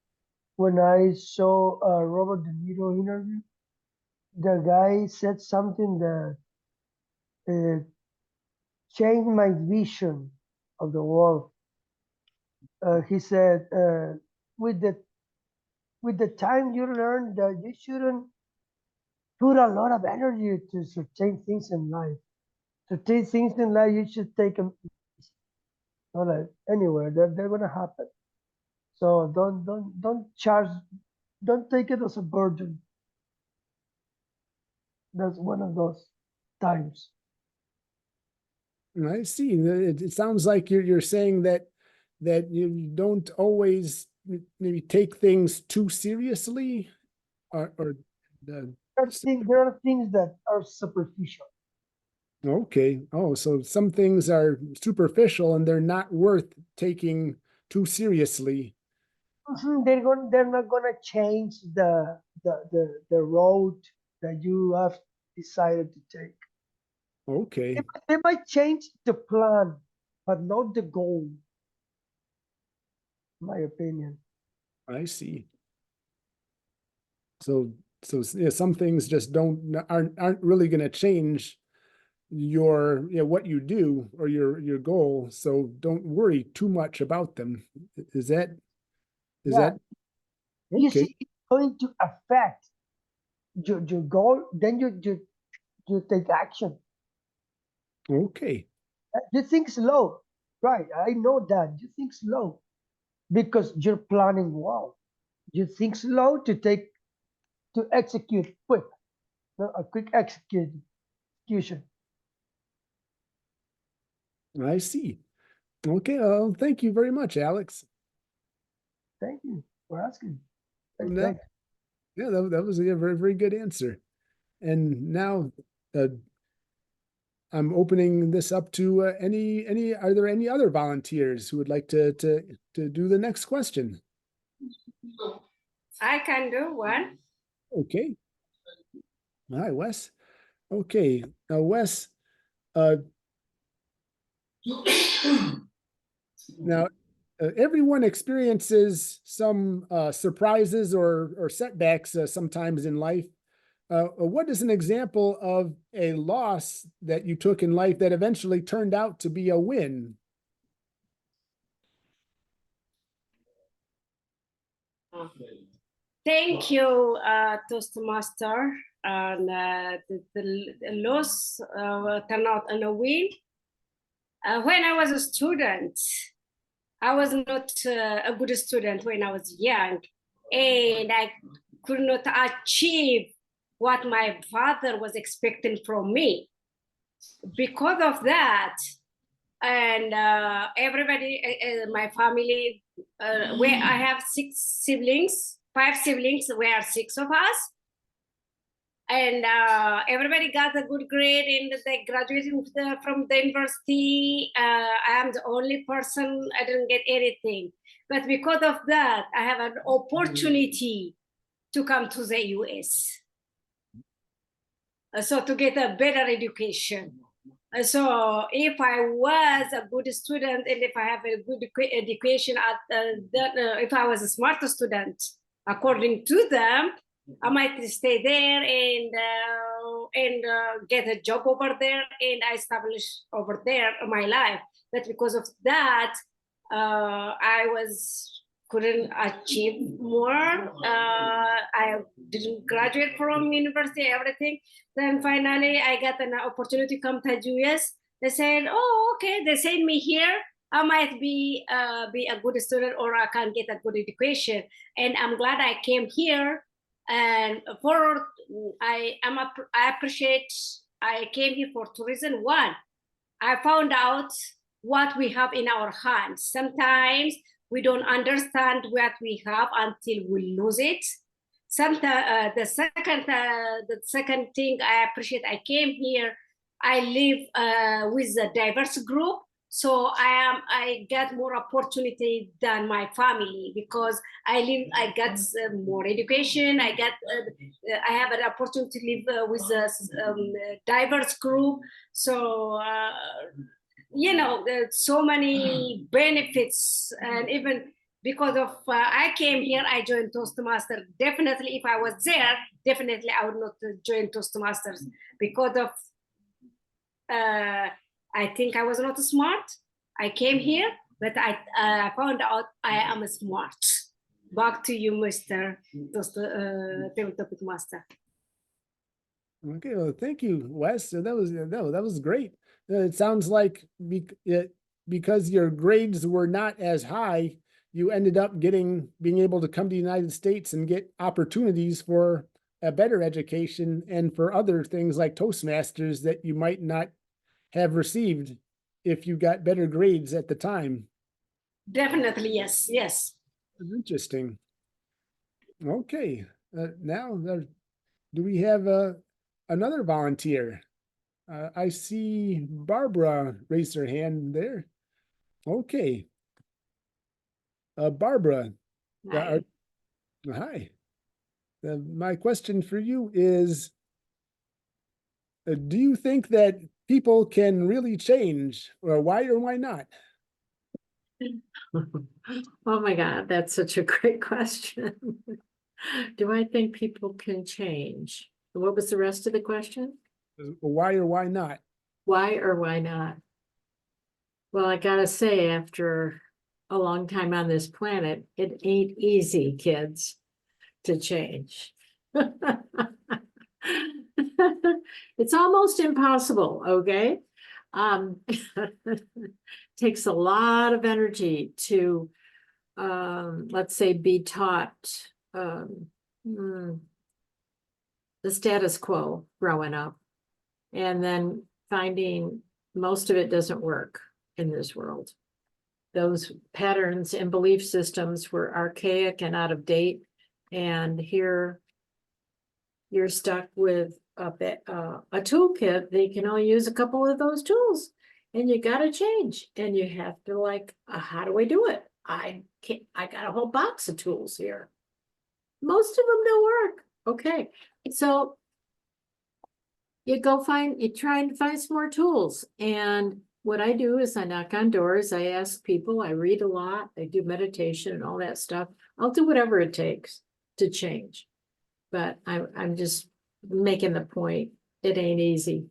Speaker 8: when I saw Robert De Niro interview. The guy said something that changed my vision of the world. He said, with the time you learn that you shouldn't put a lot of energy to certain things in life. Certain things in life, you should take them not like anywhere. They're gonna happen. So don't take it as a burden. That's one of those times.
Speaker 11: I see. It sounds like you're saying that you don't always maybe take things too seriously, or the.
Speaker 8: There are things that are superficial.
Speaker 11: Okay. Oh, so some things are superficial and they're not worth taking too seriously.
Speaker 8: They're not gonna change the road that you have decided to take.
Speaker 11: Okay.
Speaker 8: They might change the plan, but not the goal. My opinion.
Speaker 11: I see. So yeah, some things just aren't really going to change your what you do or your goal. So don't worry too much about them. Is that
Speaker 8: Yeah. You
Speaker 11: okay?
Speaker 8: see, it's going to affect your goal. Then you take action.
Speaker 11: Okay.
Speaker 8: You think slow, right? I know that you think slow because you're planning well. You think slow to execute quick, a quick execution.
Speaker 11: I see. Okay. Thank you very much, Alex.
Speaker 8: Thank you for asking.
Speaker 11: That, yeah, that was a very, very good answer. And now I'm opening this up to are there any other volunteers who would like to do the next question?
Speaker 7: I can do one.
Speaker 11: Okay. Hi, Wes. Okay. Now, Wes, now everyone experiences some surprises or setbacks sometimes in life. What is an example of a loss that you took in life that eventually turned out to be a win?
Speaker 7: Thank you, Toastmaster. And the loss turned out in a win. When I was a student, I was not a good student when I was young, and I could not achieve what my father was expecting from me. Because of that, and everybody, my family, where I have 5 siblings, we are 6 of us. And everybody got a good grade and they graduated from the university. I am the only person, I didn't get anything. But because of that, I have an opportunity to come to the US. So to get a better education. So if I was a good student and if I have a good education, if I was a smart student, according to them, I might stay there and get a job over there and I establish over there my life. But because of that, I couldn't achieve more. I didn't graduate from university, everything. Then finally, I got an opportunity to come to US. They said, "Oh, okay." They sent me here. I might be a good student, or I can get a good education. And I'm glad I came here. And I appreciate. I came here for 2 reasons. One, I found out what we have in our hands. Sometimes we don't understand what we have until we lose it. Sometimes the second thing I appreciate, I came here. I live with a diverse group, so I get more opportunity than my family because I got more education. I have an opportunity to live with a diverse group. So there's so many benefits, and even because of I came here, I joined Toastmasters. Definitely, if I was there, definitely I would not join Toastmasters because of I think I was not smart. I came here, but I found out I am smart. Back to you, Mr. Topic Master.
Speaker 11: Okay, well, thank you, Wes. That was great. It sounds like because your grades were not as high, you ended up being able to come to the United States and get opportunities for a better education and for other things like Toastmasters that you might not have received if you got better grades at the time.
Speaker 7: Definitely, yes.
Speaker 11: Interesting. Okay, now do we have another volunteer? I see Barbara raise her hand there. Okay. Barbara.
Speaker 7: Hi.
Speaker 11: Hi. My question for you is, do you think that people can really change, or why not?
Speaker 10: Oh my God, that's such a great question. Do I think people can change? What was the rest of the question?
Speaker 11: Why or why not?
Speaker 10: Why or why not? Well, I gotta say, after a long time on this planet, it ain't easy, kids, to change. It's almost impossible, okay? Takes a lot of energy to, let's say, be taught the status quo growing up, and then finding most of it doesn't work in this world. Those patterns and belief systems were archaic and out of date, and here you're stuck with a toolkit. They can only use a couple of those tools, and you got to change, and you have to like, how do I do it? I got a whole box of tools here. Most of them don't work. Okay, so you try and find some more tools. And what I do is I knock on doors, I ask people, I read a lot, I do meditation and all that stuff. I'll do whatever it takes to change. But I'm just making the point, it ain't easy,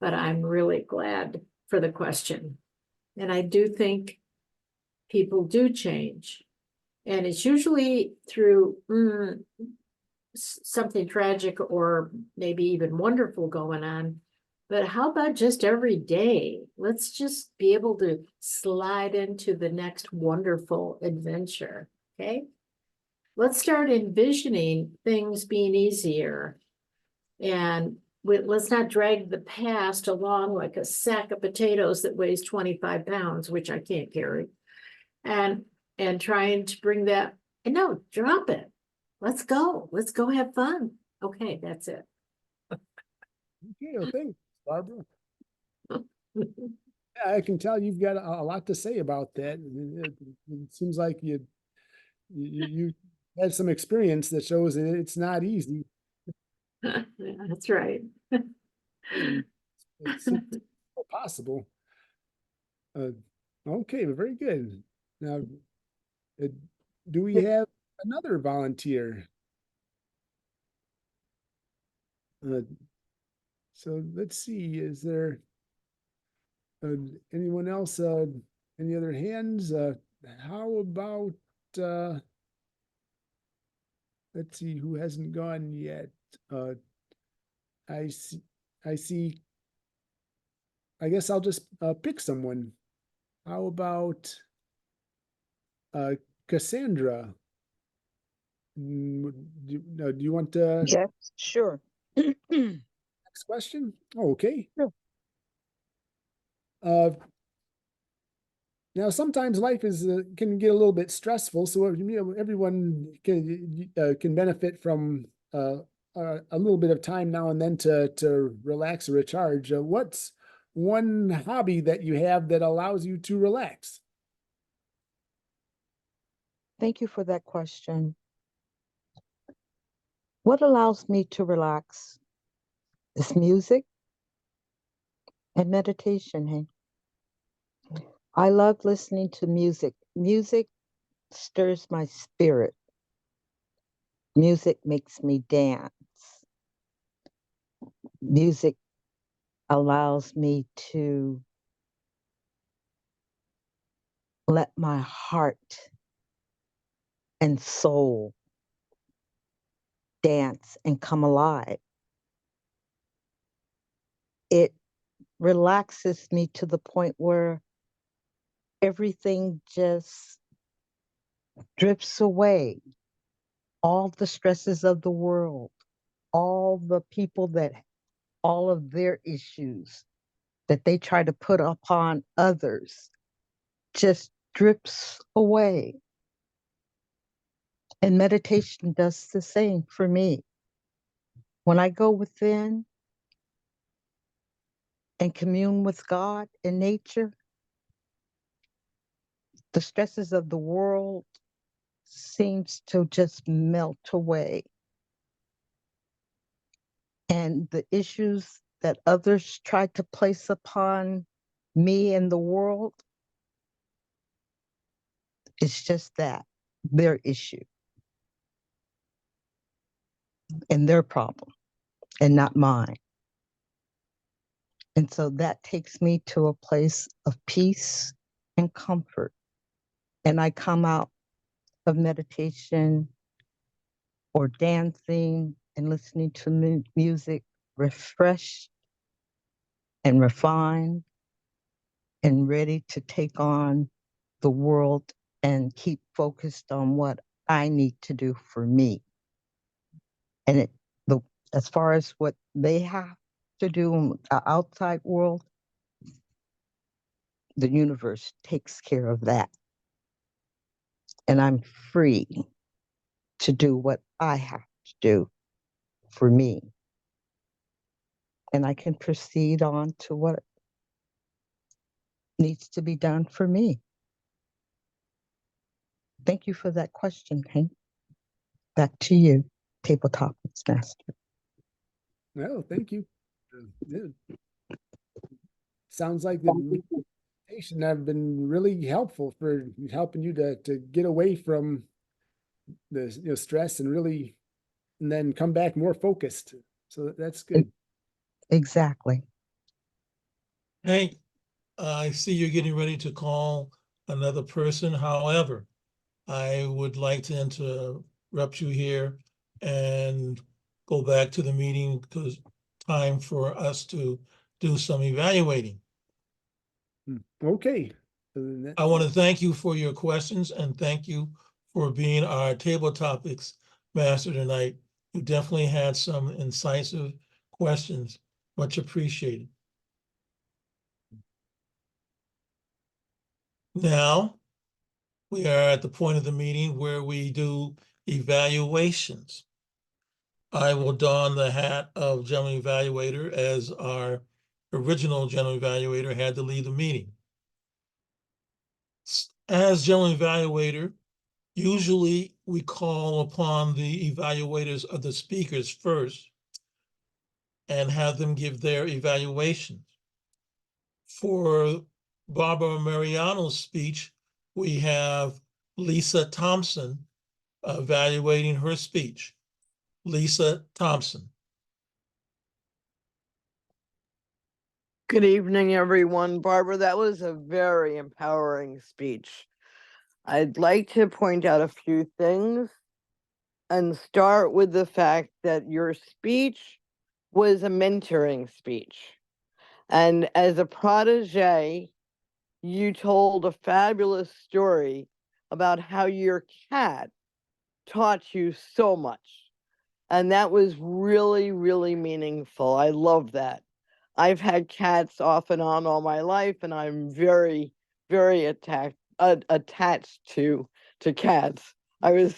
Speaker 10: but I'm really glad for the question. And I do think people do change. And it's usually through something tragic or maybe even wonderful going on. But how about just every day? Let's just be able to slide into the next wonderful adventure, okay? Let's start envisioning things being easier. And let's not drag the past along like a sack of potatoes that weighs 25 pounds, which I can't carry. And trying to bring that, and no, drop it. Let's go have fun. Okay, that's it.
Speaker 11: Okay, well, thanks, Barbara. Yeah, I can tell you've got a lot to say about that. It seems like you had some experience that shows that it's not easy.
Speaker 10: Yeah, that's right.
Speaker 11: It's possible. Okay, very good. Now, do we have another volunteer? So let's see, is there anyone else, any other hands? How about, let's see, who hasn't gone yet? I see, I guess I'll just pick someone. How about Cassandra? Do you want to?
Speaker 2: Yes, sure.
Speaker 11: Next question? Oh, okay.
Speaker 2: Sure.
Speaker 11: Now, sometimes life is can get a little bit stressful, so everyone can benefit from a little bit of time now and then to relax or recharge. What's one hobby that you have that allows you to relax?
Speaker 2: Thank you for that question. What allows me to relax is music and meditation. Hey, I love listening to music. Music stirs my spirit. Music makes me dance. Music allows me to let my heart and soul dance and come alive. It relaxes me to the point where everything just drifts away. All the stresses of the world, all the people that, all of their issues that they try to put upon others just drifts away. And meditation does the same for me. When I go within and commune with God and nature, the stresses of the world seems to just melt away. And the issues that others try to place upon me and the world, it's just that, their issue and their problem and not mine. And so that takes me to a place of peace and comfort. And I come out of meditation or dancing and listening to music refreshed and refined and ready to take on the world and keep focused on what I need to do for me. And as far as what they have to do in the outside world, the universe takes care of that. And I'm free to do what I have to do for me. And I can proceed on to what needs to be done for me. Thank you for that question, Hank. Back to you, Tabletop Master.
Speaker 11: Well, thank you. Yeah. Sounds like the meditation have been really helpful for helping you to get away from the stress and really, and then come back more focused. So that's good.
Speaker 2: Exactly.
Speaker 1: Hank, I see you're getting ready to call another person. However, I would like to interrupt you here and go back to the meeting because time for us to do some evaluating.
Speaker 11: Okay.
Speaker 1: I want to thank you for your questions and thank you for being our table topics master tonight. You definitely had some incisive questions. Much appreciated. Now, we are at the point of the meeting where we do evaluations. I will don the hat of general evaluator as our original general evaluator had to lead the meeting. As general evaluator, usually we call upon the evaluators of the speakers first and have them give their evaluations. For Barbara Mariano's speech, we have Lisa Thompson evaluating her speech. Lisa Thompson.
Speaker 4: Good evening, everyone. Barbara, that was a very empowering speech. I'd like to point out a few things and start with the fact that your speech was a mentoring speech. And as a protege, you told a fabulous story about how your cat taught you so much. And that was really, really meaningful. I love that. I've had cats off and on all my life, and I'm very, very attached to cats. I was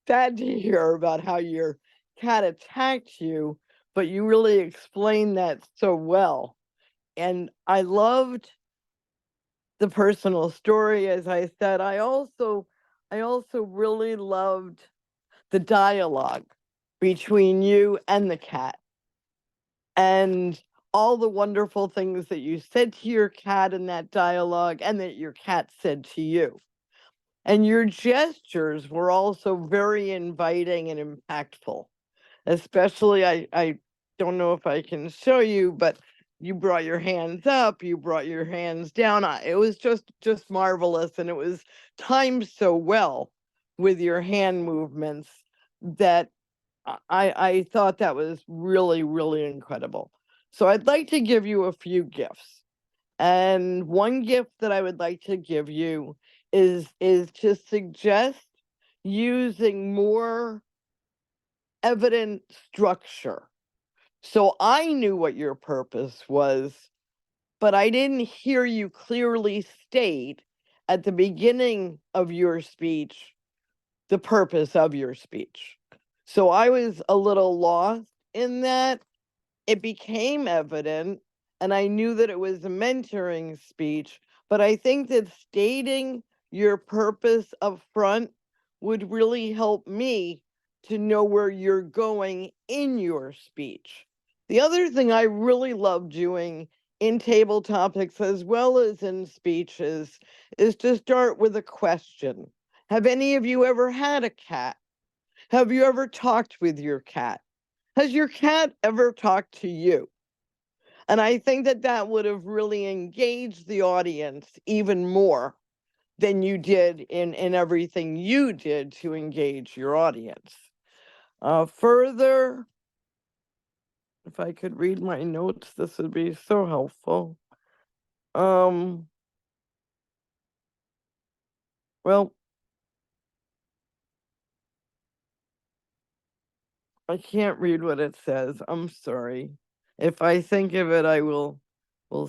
Speaker 4: sad to hear about how your cat attacked you, but you really explained that so well. And I loved the personal story, as I said. I also really loved the dialogue between you and the cat, and all the wonderful things that you said to your cat in that dialogue and that your cat said to you. And your gestures were also very inviting and impactful. Especially, I don't know if I can show you, but you brought your hands up, you brought your hands down. It was just marvelous, and it was timed so well with your hand movements that I thought that was really, really incredible. So I'd like to give you a few gifts. And one gift that I would like to give you is to suggest using more evident structure. So I knew what your purpose was, but I didn't hear you clearly state at the beginning of your speech the purpose of your speech. So I was a little lost in that. It became evident, and I knew that it was a mentoring speech, but I think that stating your purpose up front would really help me to know where you're going in your speech. The other thing I really love doing in table topics as well as in speeches is to start with a question. Have any of you ever had a cat? Have you ever talked with your cat? Has your cat ever talked to you? And I think that that would have really engaged the audience even more than you did in everything you did to engage your audience. Further, if I could read my notes, this would be so helpful. Well, I can't read what it says. I'm sorry. If I think of it, I will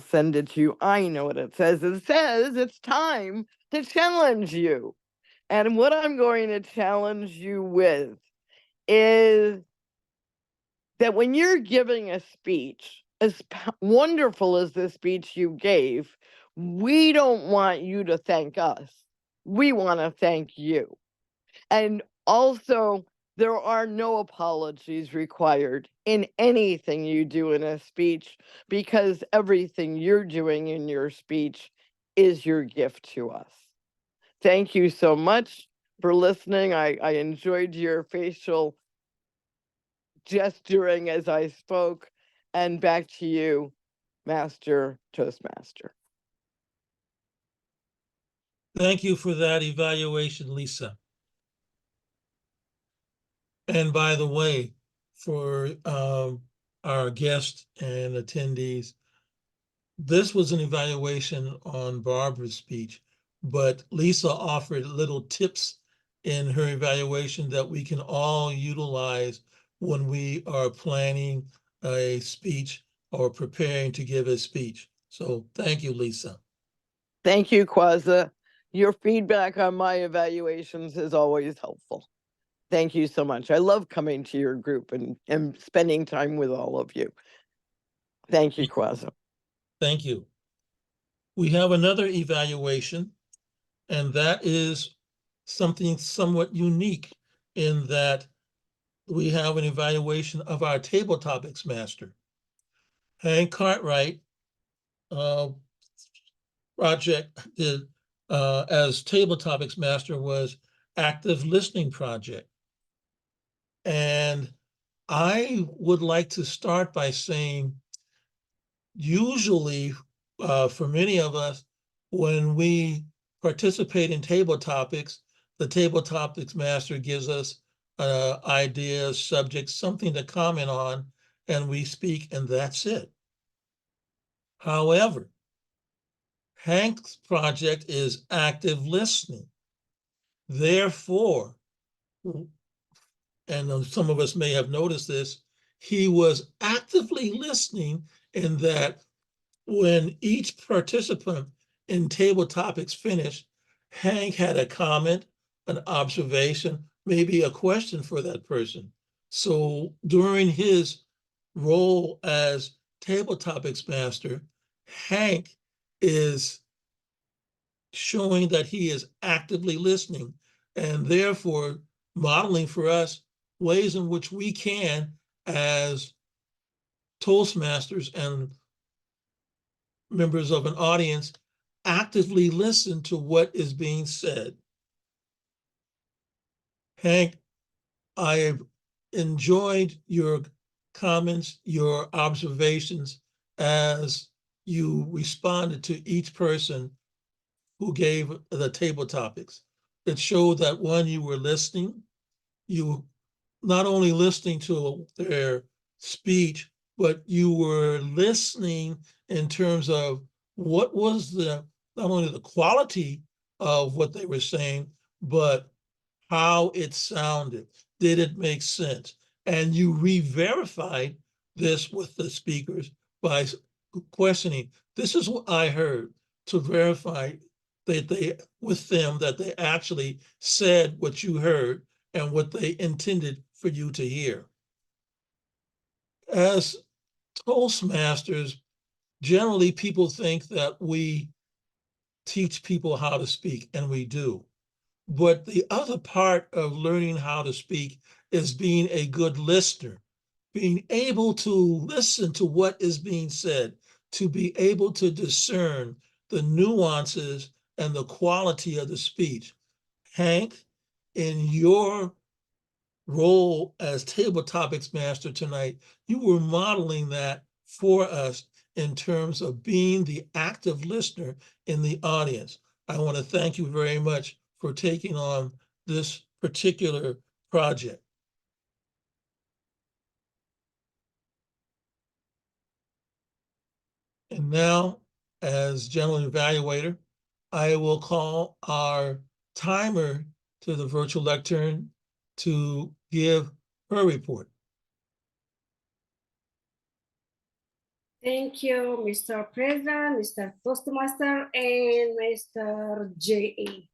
Speaker 4: send it to you. I know what it says. It says it's time to challenge you. And what I'm going to challenge you with is that when you're giving a speech, as wonderful as the speech you gave, we don't want you to thank us. We want to thank you. And also, there are no apologies required in anything you do in a speech, because everything you're doing in your speech is your gift to us. Thank you so much for listening. I enjoyed your facial gesturing as I spoke. And back to you, Master Toastmaster.
Speaker 1: Thank you for that evaluation, Lisa. And by the way, for our guests and attendees, this was an evaluation on Barbara's speech, but Lisa offered little tips in her evaluation that we can all utilize when we are planning a speech or preparing to give a speech. So thank you, Lisa.
Speaker 4: Thank you, Kwaza. Your feedback on my evaluations is always helpful. Thank you so much. I love coming to your group and spending time with all of you. Thank you, Kwaza.
Speaker 1: Thank you. We have another evaluation, and that is something somewhat unique in that we have an evaluation of our table topics master. Hank Cartwright project did as table topics master was active listening project. And I would like to start by saying, usually for many of us, when we participate in table topics, the table topics master gives us ideas, subjects, something to comment on, and we speak, and that's it. However, Hank's project is active listening. Therefore, and some of us may have noticed this, he was actively listening in that when each participant in table topics finished, Hank had a comment, an observation, maybe a question for that person. So during his role as table topics master, Hank is showing that he is actively listening and therefore modeling for us ways in which we can, as Toastmasters and members of an audience, actively listen to what is being said. Hank, I have enjoyed your comments, your observations as you responded to each person who gave the table topics. It showed that, one, you were listening, you not only listening to their speech, but you were listening in terms of what was not only the quality of what they were saying, but how it sounded. Did it make sense? And you re-verified this with the speakers by questioning, this is what I heard, to verify that with them that they actually said what you heard and what they intended for you to hear. As Toastmasters, generally people think that we teach people how to speak, and we do. But the other part of learning how to speak is being a good listener. being able to listen to what is being said, to be able to discern the nuances and the quality of the speech. Hank, in your role as table topics master tonight, you were modeling that for us in terms of being the active listener in the audience. I want to thank you very much for taking on this particular project. And now, as general evaluator, I will call our timer to the virtual lectern to give her report.
Speaker 7: Thank you, Mr. President, Mr. Toastmaster, and Mr. J.A.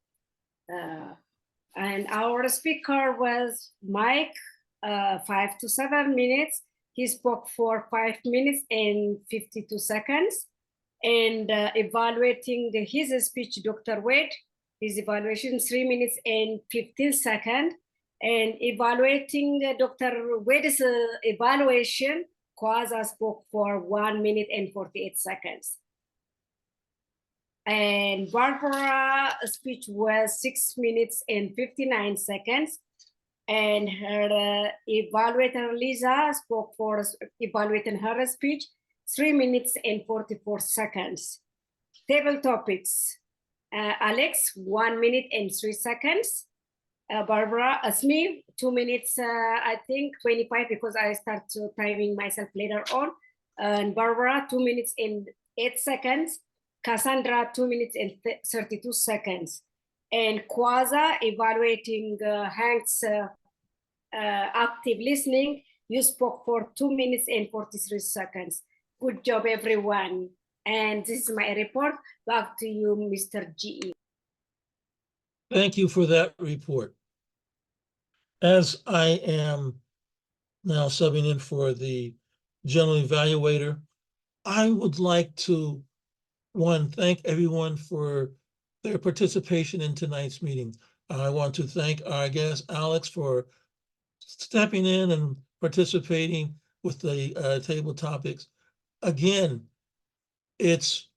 Speaker 7: And our speaker was Mike, 5 to 7 minutes. He spoke for 5 minutes and 52 seconds. And evaluating his speech, Dr. Wade, his evaluation 3 minutes and 15 seconds. And evaluating Dr. Wade's evaluation, Kwaza spoke for 1 minute and 48 seconds. And Barbara's speech was 6 minutes and 59 seconds. And her evaluator, Lisa, spoke for evaluating her speech, 3 minutes and 44 seconds. Table topics, Alex, 1 minute and 3 seconds. Barbara, me, 2 minutes, I think 25, because I start timing myself later on. And Barbara, 2 minutes and 8 seconds. Cassandra, 2 minutes and 32 seconds. And Kwaza, evaluating Hank's active listening, you spoke for 2 minutes and 43 seconds. Good job, everyone. And this is my report. Back to you, Mr. G.E.
Speaker 1: Thank you for that report. As I am now subbing in for the general evaluator, I would like to, one, thank everyone for their participation in tonight's meeting. I want to thank our guest, Alex, for stepping in and participating with the table topics. Again, it's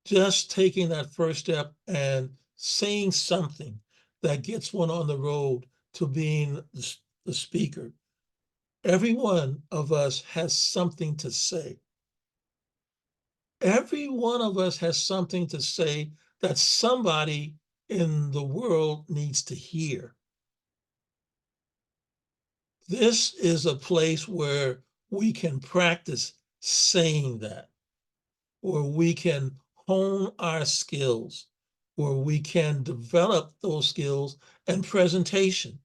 Speaker 1: just taking that first step and saying something that gets one on the road to being the speaker. Every one of us has something to say. Every one of us has something to say that somebody in the world needs to hear. This is a place where we can practice saying that, where we can hone our skills, where we can develop those skills and presentation.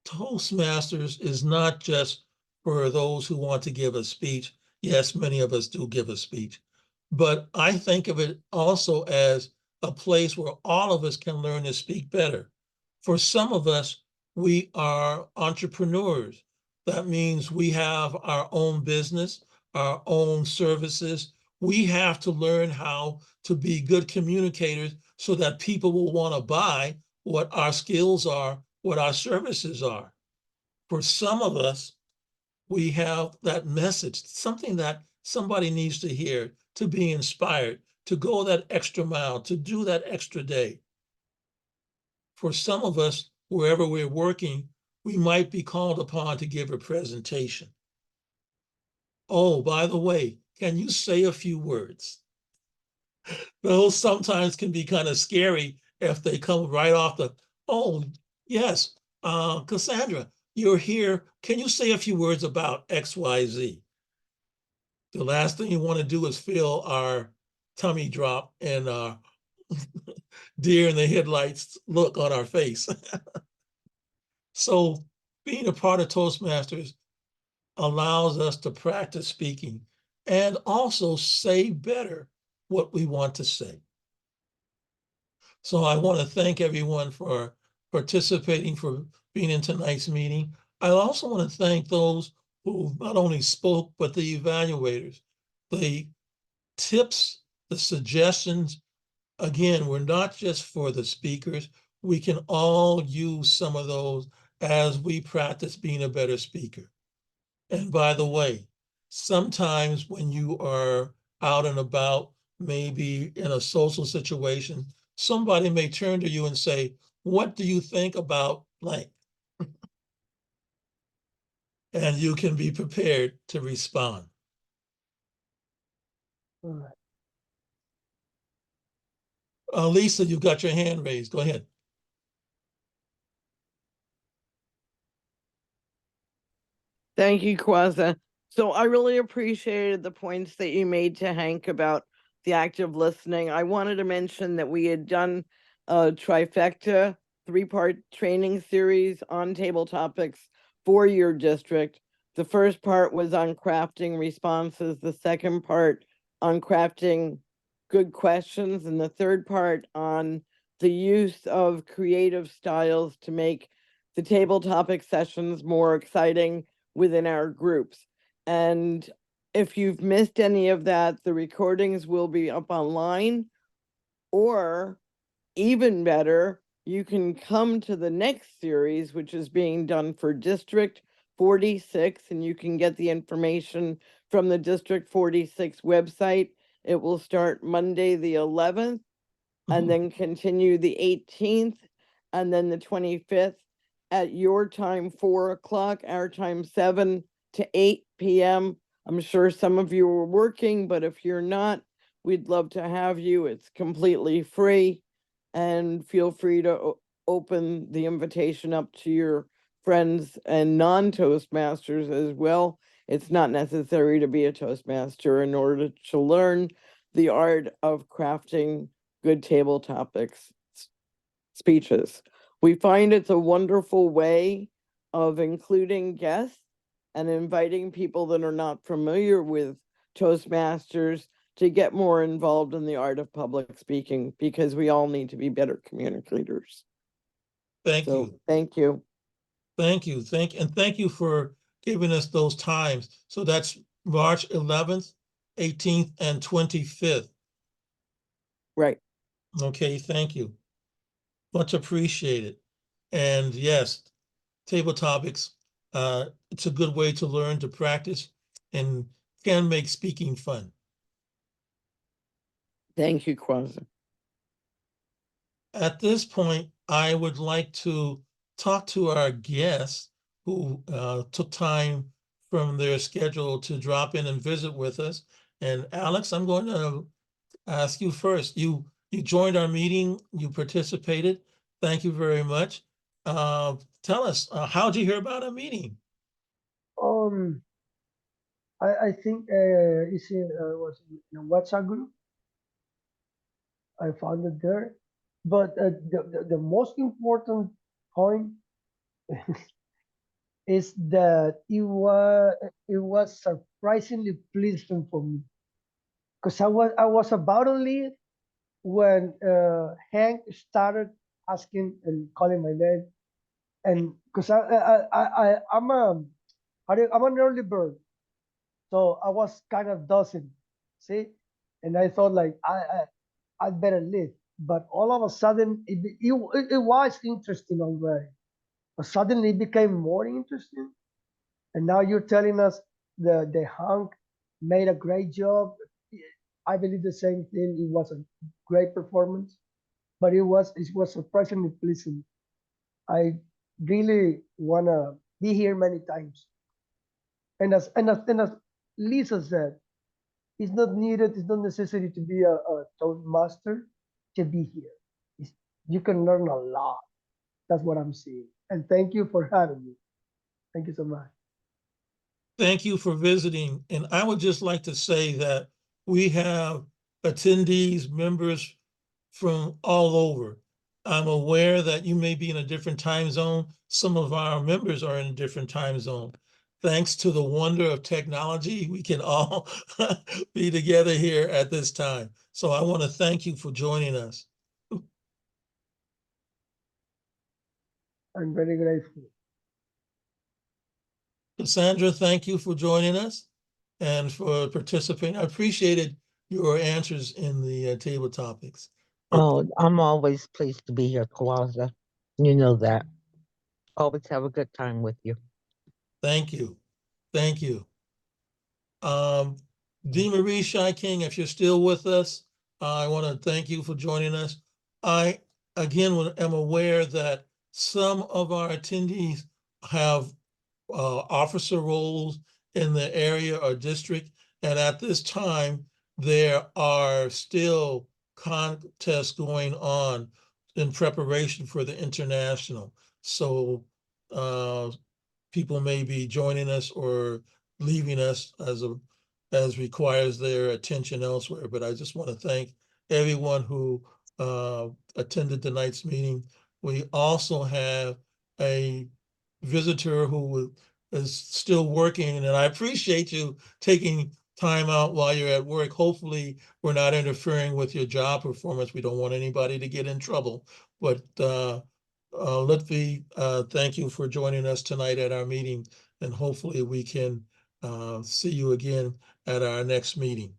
Speaker 1: Toastmasters is not just for those who want to give a speech. Yes, many of us do give a speech, but I think of it also as a place where all of us can learn to speak better. For some of us, we are entrepreneurs. That means we have our own business, our own services. We have to learn how to be good communicators so that people will want to buy what our skills are, what our services are. For some of us, we have that message, something that somebody needs to hear, to be inspired, to go that extra mile, to do that extra day. For some of us, wherever we're working, we might be called upon to give a presentation. Oh, by the way, can you say a few words? Those sometimes can be kind of scary if they come right off the, oh, yes, Cassandra, you're here. Can you say a few words about XYZ? The last thing you want to do is feel our tummy drop and our deer in the headlights look on our face. So being a part of Toastmasters allows us to practice speaking and also say better what we want to say. So I want to thank everyone for participating, for being in tonight's meeting. I also want to thank those who not only spoke, but the evaluators. The tips, the suggestions, again, were not just for the speakers. We can all use some of those as we practice being a better speaker. And by the way, sometimes when you are out and about, maybe in a social situation, somebody may turn to you and say, "What do you think about blank?" And you can be prepared to respond.
Speaker 8: All right.
Speaker 1: Lisa, you've got your hand raised. Go ahead.
Speaker 4: Thank you, Kwaza. So I really appreciated the points that you made to Hank about the active listening. I wanted to mention that we had done a trifecta 3-part training series on table topics for your district. The first part was on crafting responses, the second part on crafting good questions, and the third part on the use of creative styles to make the table topic sessions more exciting within our groups. And if you've missed any of that, the recordings will be up online, or even better, you can come to the next series, which is being done for District 46, and you can get the information from the District 46 website. It will start Monday, the 11th, and then continue the 18th, and then the 25th at your time, 4 o'clock, our time, 7 to 8 p.m. I'm sure some of you are working, but if you're not, we'd love to have you. It's completely free, and feel free to open the invitation up to your friends and non-Toastmasters as well. It's not necessary to be a Toastmaster in order to learn the art of crafting good table topics speeches. We find it's a wonderful way of including guests and inviting people that are not familiar with Toastmasters to get more involved in the art of public speaking, because we all need to be better communicators.
Speaker 1: Thank you.
Speaker 4: Thank you.
Speaker 1: Thank you. Thank you for giving us those times. So that's March 11th, 18th, and 25th.
Speaker 4: Right.
Speaker 1: Okay, thank you. Much appreciated. And yes, table topics, it's a good way to learn, to practice, and can make speaking fun.
Speaker 4: Thank you, Kwaza.
Speaker 1: At this point, I would like to talk to our guests who took time from their schedule to drop in and visit with us. And Alex, I'm going to ask you first. You joined our meeting, you participated. Thank you very much. Tell us, how'd you hear about our meeting?
Speaker 8: I think it's was in a WhatsApp group. I found it there, but the most important point is that it was surprisingly pleasant for me, because I was about to leave when Hank started asking and calling my name, and because I'm an early bird, so I was kind of dozing, see, and I thought like I'd better leave, but all of a sudden it was interesting already, but suddenly it became more interesting, and now you're telling us the Hank made a great job. I believe the same thing. It was a great performance, but it was surprisingly pleasant. I really wanna be here many times. And as Lisa said, it's not needed, it's not necessary to be a Toastmaster to be here. You can learn a lot. That's what I'm seeing. And thank you for having me. Thank you so much.
Speaker 1: Thank you for visiting. And I would just like to say that we have attendees, members from all over. I'm aware that you may be in a different time zone. Some of our members are in a different time zone. Thanks to the wonder of technology, we can all be together here at this time. So I want to thank you for joining us.
Speaker 8: I'm very grateful.
Speaker 1: Cassandra, thank you for joining us and for participating. I appreciated your answers in the table topics.
Speaker 2: Oh, I'm always pleased to be here, Kawaza. You know that. Always have a good time with you.
Speaker 1: Thank you. Thank you. Dee Marie Shy King, if you're still with us, I want to thank you for joining us. I, again, am aware that some of our attendees have officer roles in the area or district, and at this time, there are still contests going on in preparation for the international. So people may be joining us or leaving us as requires their attention elsewhere. But I just want to thank everyone who attended tonight's meeting. We also have a visitor who is still working, and I appreciate you taking time out while you're at work. Hopefully, we're not interfering with your job performance. We don't want anybody to get in trouble. But Lutfi, thank you for joining us tonight at our meeting, and hopefully we can see you again at our next meeting.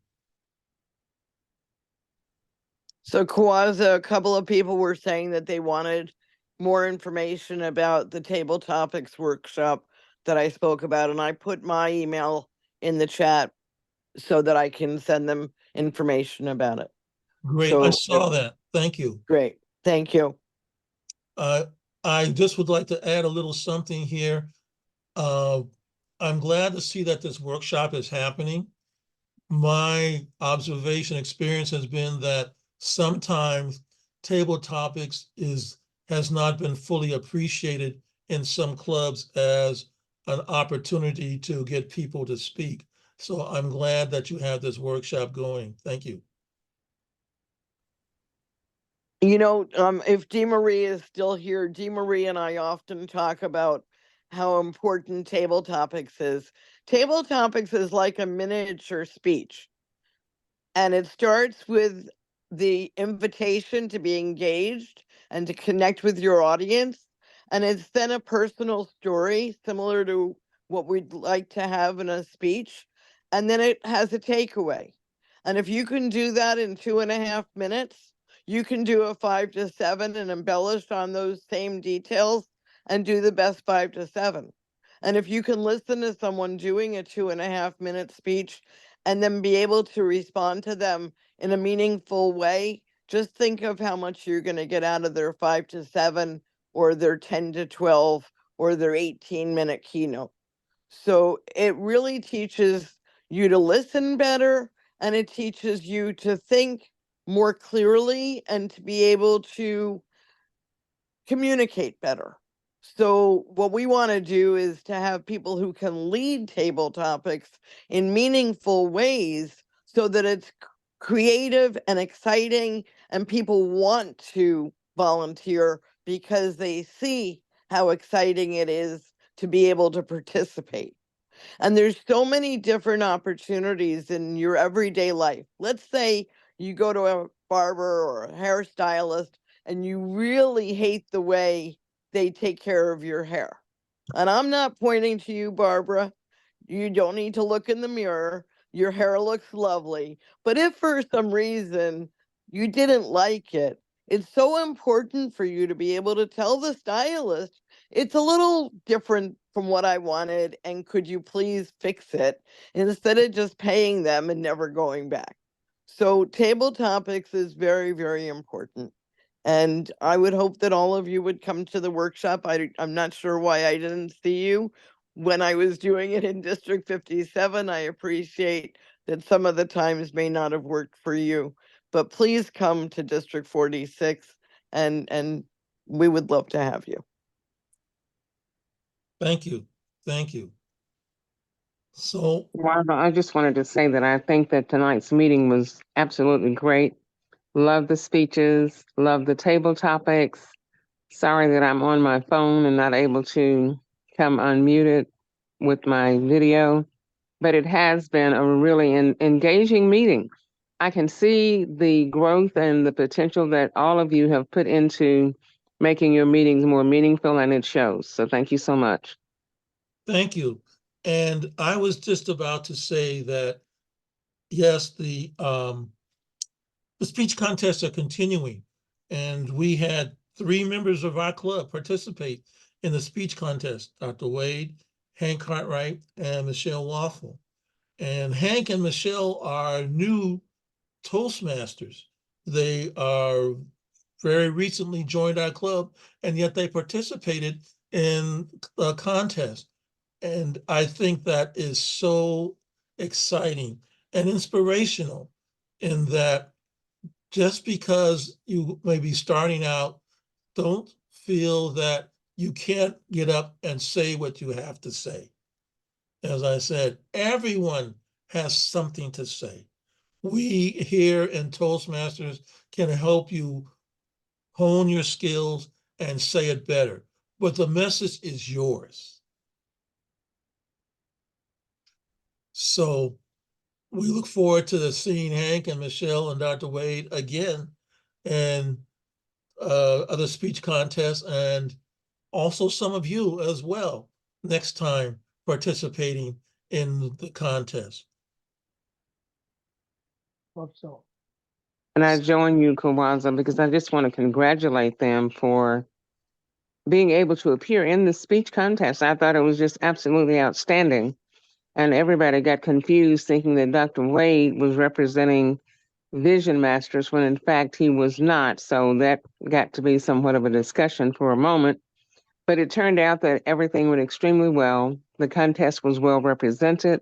Speaker 4: So Kawaza, a couple of people were saying that they wanted more information about the table topics workshop that I spoke about, and I put my email in the chat so that I can send them information about it.
Speaker 1: Great,
Speaker 4: So,
Speaker 1: I saw that. Thank you.
Speaker 4: Great, thank you.
Speaker 1: I just would like to add a little something here. I'm glad to see that this workshop is happening. My observation experience has been that sometimes table topics has not been fully appreciated in some clubs as an opportunity to get people to speak. So I'm glad that you have this workshop going. Thank you.
Speaker 4: You know, if Dee Marie is still here, Dee Marie and I often talk about how important table topics is. Table topics is like a miniature speech. And it starts with the invitation to be engaged and to connect with your audience. And it's then a personal story similar to what we'd like to have in a speech. And then it has a takeaway. And if you can do that in 2.5 minutes, you can do a 5 to 7 and embellish on those same details and do the best 5 to 7. And if you can listen to someone doing a 2.5 minute speech and then be able to respond to them in a meaningful way, just think of how much you're going to get out of their 5 to 7 or their 10 to 12 or their 18-minute keynote. So it really teaches you to listen better, and it teaches you to think more clearly and to be able to communicate better. So what we want to do is to have people who can lead table topics in meaningful ways so that it's creative and exciting and people want to volunteer because they see how exciting it is to be able to participate. And there's so many different opportunities in your everyday life. Let's say you go to a barber or a hairstylist and you really hate the way they take care of your hair. And I'm not pointing to you, Barbara. You don't need to look in the mirror. Your hair looks lovely. But if for some reason you didn't like it, it's so important for you to be able to tell the stylist, it's a little different from what I wanted, and could you please fix it, instead of just paying them and never going back. So table topics is very, very important. And I would hope that all of you would come to the workshop. I'm not sure why I didn't see you when I was doing it in District 57. I appreciate that some of the times may not have worked for you, but please come to District 46 and we would love to have you.
Speaker 1: Thank you. Thank you. So,
Speaker 3: Barbara, I just wanted to say that I think that tonight's meeting was absolutely great. Love the speeches, love the table topics. Sorry that I'm on my phone and not able to come unmuted with my video, but it has been a really engaging meeting. I can see the growth and the potential that all of you have put into making your meetings more meaningful, and it shows. So thank you so much.
Speaker 1: thank you. And I was just about to say that, yes, the speech contests are continuing, and we had 3 members of our club participate in the speech contest, Dr. Wade, Hank Cartwright, and Michelle Waffle. And Hank and Michelle are new Toastmasters. They are very recently joined our club, and yet they participated in a contest. And I think that is so exciting and inspirational, in that just because you may be starting out, don't feel that you can't get up and say what you have to say. As I said, everyone has something to say. We here in Toastmasters can help you hone your skills and say it better, but the message is yours. So we look forward to seeing Hank and Michelle and Dr. Wade again, and other speech contests, and also some of you as well next time participating in the contest.
Speaker 8: Hope so.
Speaker 3: And I join you, Kawaza, because I just want to congratulate them for being able to appear in the speech contest. I thought it was just absolutely outstanding. And everybody got confused thinking that Dr. Wade was representing Vision Masters when in fact he was not. So that got to be somewhat of a discussion for a moment. But it turned out that everything went extremely well. The contest was well represented.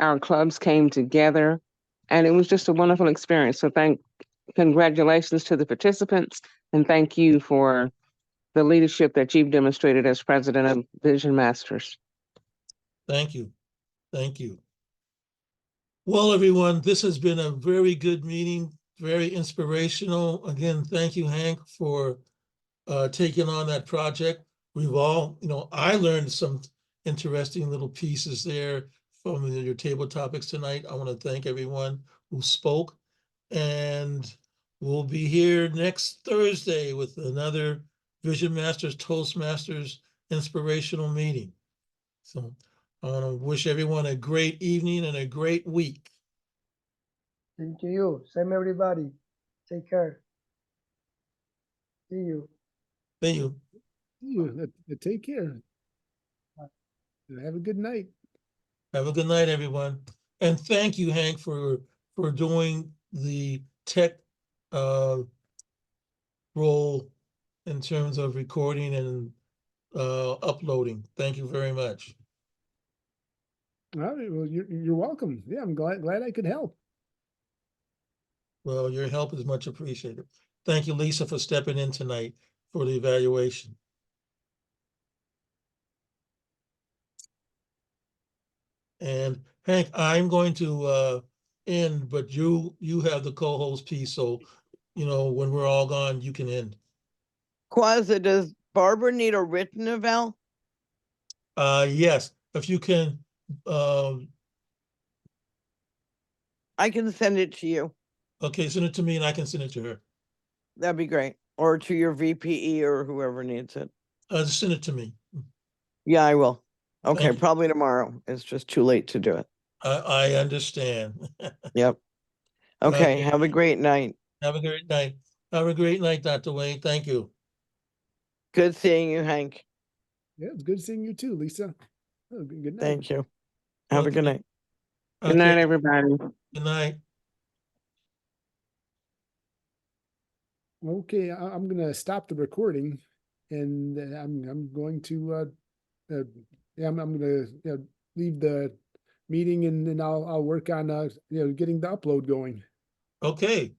Speaker 3: Our clubs came together, and it was just a wonderful experience. So congratulations to the participants, and thank you for the leadership that you've demonstrated as president of Vision Masters.
Speaker 1: Thank you. Thank you. Well, everyone, this has been a very good meeting, very inspirational. Again, thank you, Hank, for taking on that project. We've all, I learned some interesting little pieces there from your table topics tonight. I want to thank everyone who spoke, and we'll be here next Thursday with another Vision Masters Toastmasters inspirational meeting. So I want to wish everyone a great evening and a great week.
Speaker 8: Same to you. Same everybody. Take care. See you.
Speaker 1: Thank you.
Speaker 11: You take care. Have a good night.
Speaker 1: Have a good night, everyone. And thank you, Hank, for doing the tech role in terms of recording and uploading. Thank you very much.
Speaker 11: All right, well, you're welcome. Yeah, I'm glad I could help.
Speaker 1: Well, your help is much appreciated. Thank you, Lisa, for stepping in tonight for the evaluation. And Hank, I'm going to end, but you have the co-host piece, so when we're all gone, you can end.
Speaker 4: Quaza, does Barbara need a written eval?
Speaker 1: Yes, if you can.
Speaker 4: I can send it to you.
Speaker 1: Okay, send it to me and I can send it to her.
Speaker 4: That'd be great. Or to your VPE or whoever needs it.
Speaker 1: Just send it to me.
Speaker 4: Yeah, I will. Okay,
Speaker 1: Thank you.
Speaker 4: probably tomorrow. It's just too late to do it.
Speaker 1: I understand.
Speaker 4: Yep. Okay, have a great night.
Speaker 1: Have a great night. Have a great night, Dr. Wade. Thank you.
Speaker 4: Good seeing you, Hank.
Speaker 11: Yeah, it's good seeing you too, Lisa. Oh, good night.
Speaker 4: Thank you. Have a good night.
Speaker 3: Good night, everybody.
Speaker 1: Good night.
Speaker 11: Okay, I'm gonna stop the recording, and I'm going to yeah, I'm gonna leave the meeting, and then I'll work on getting the upload going.
Speaker 1: Okay.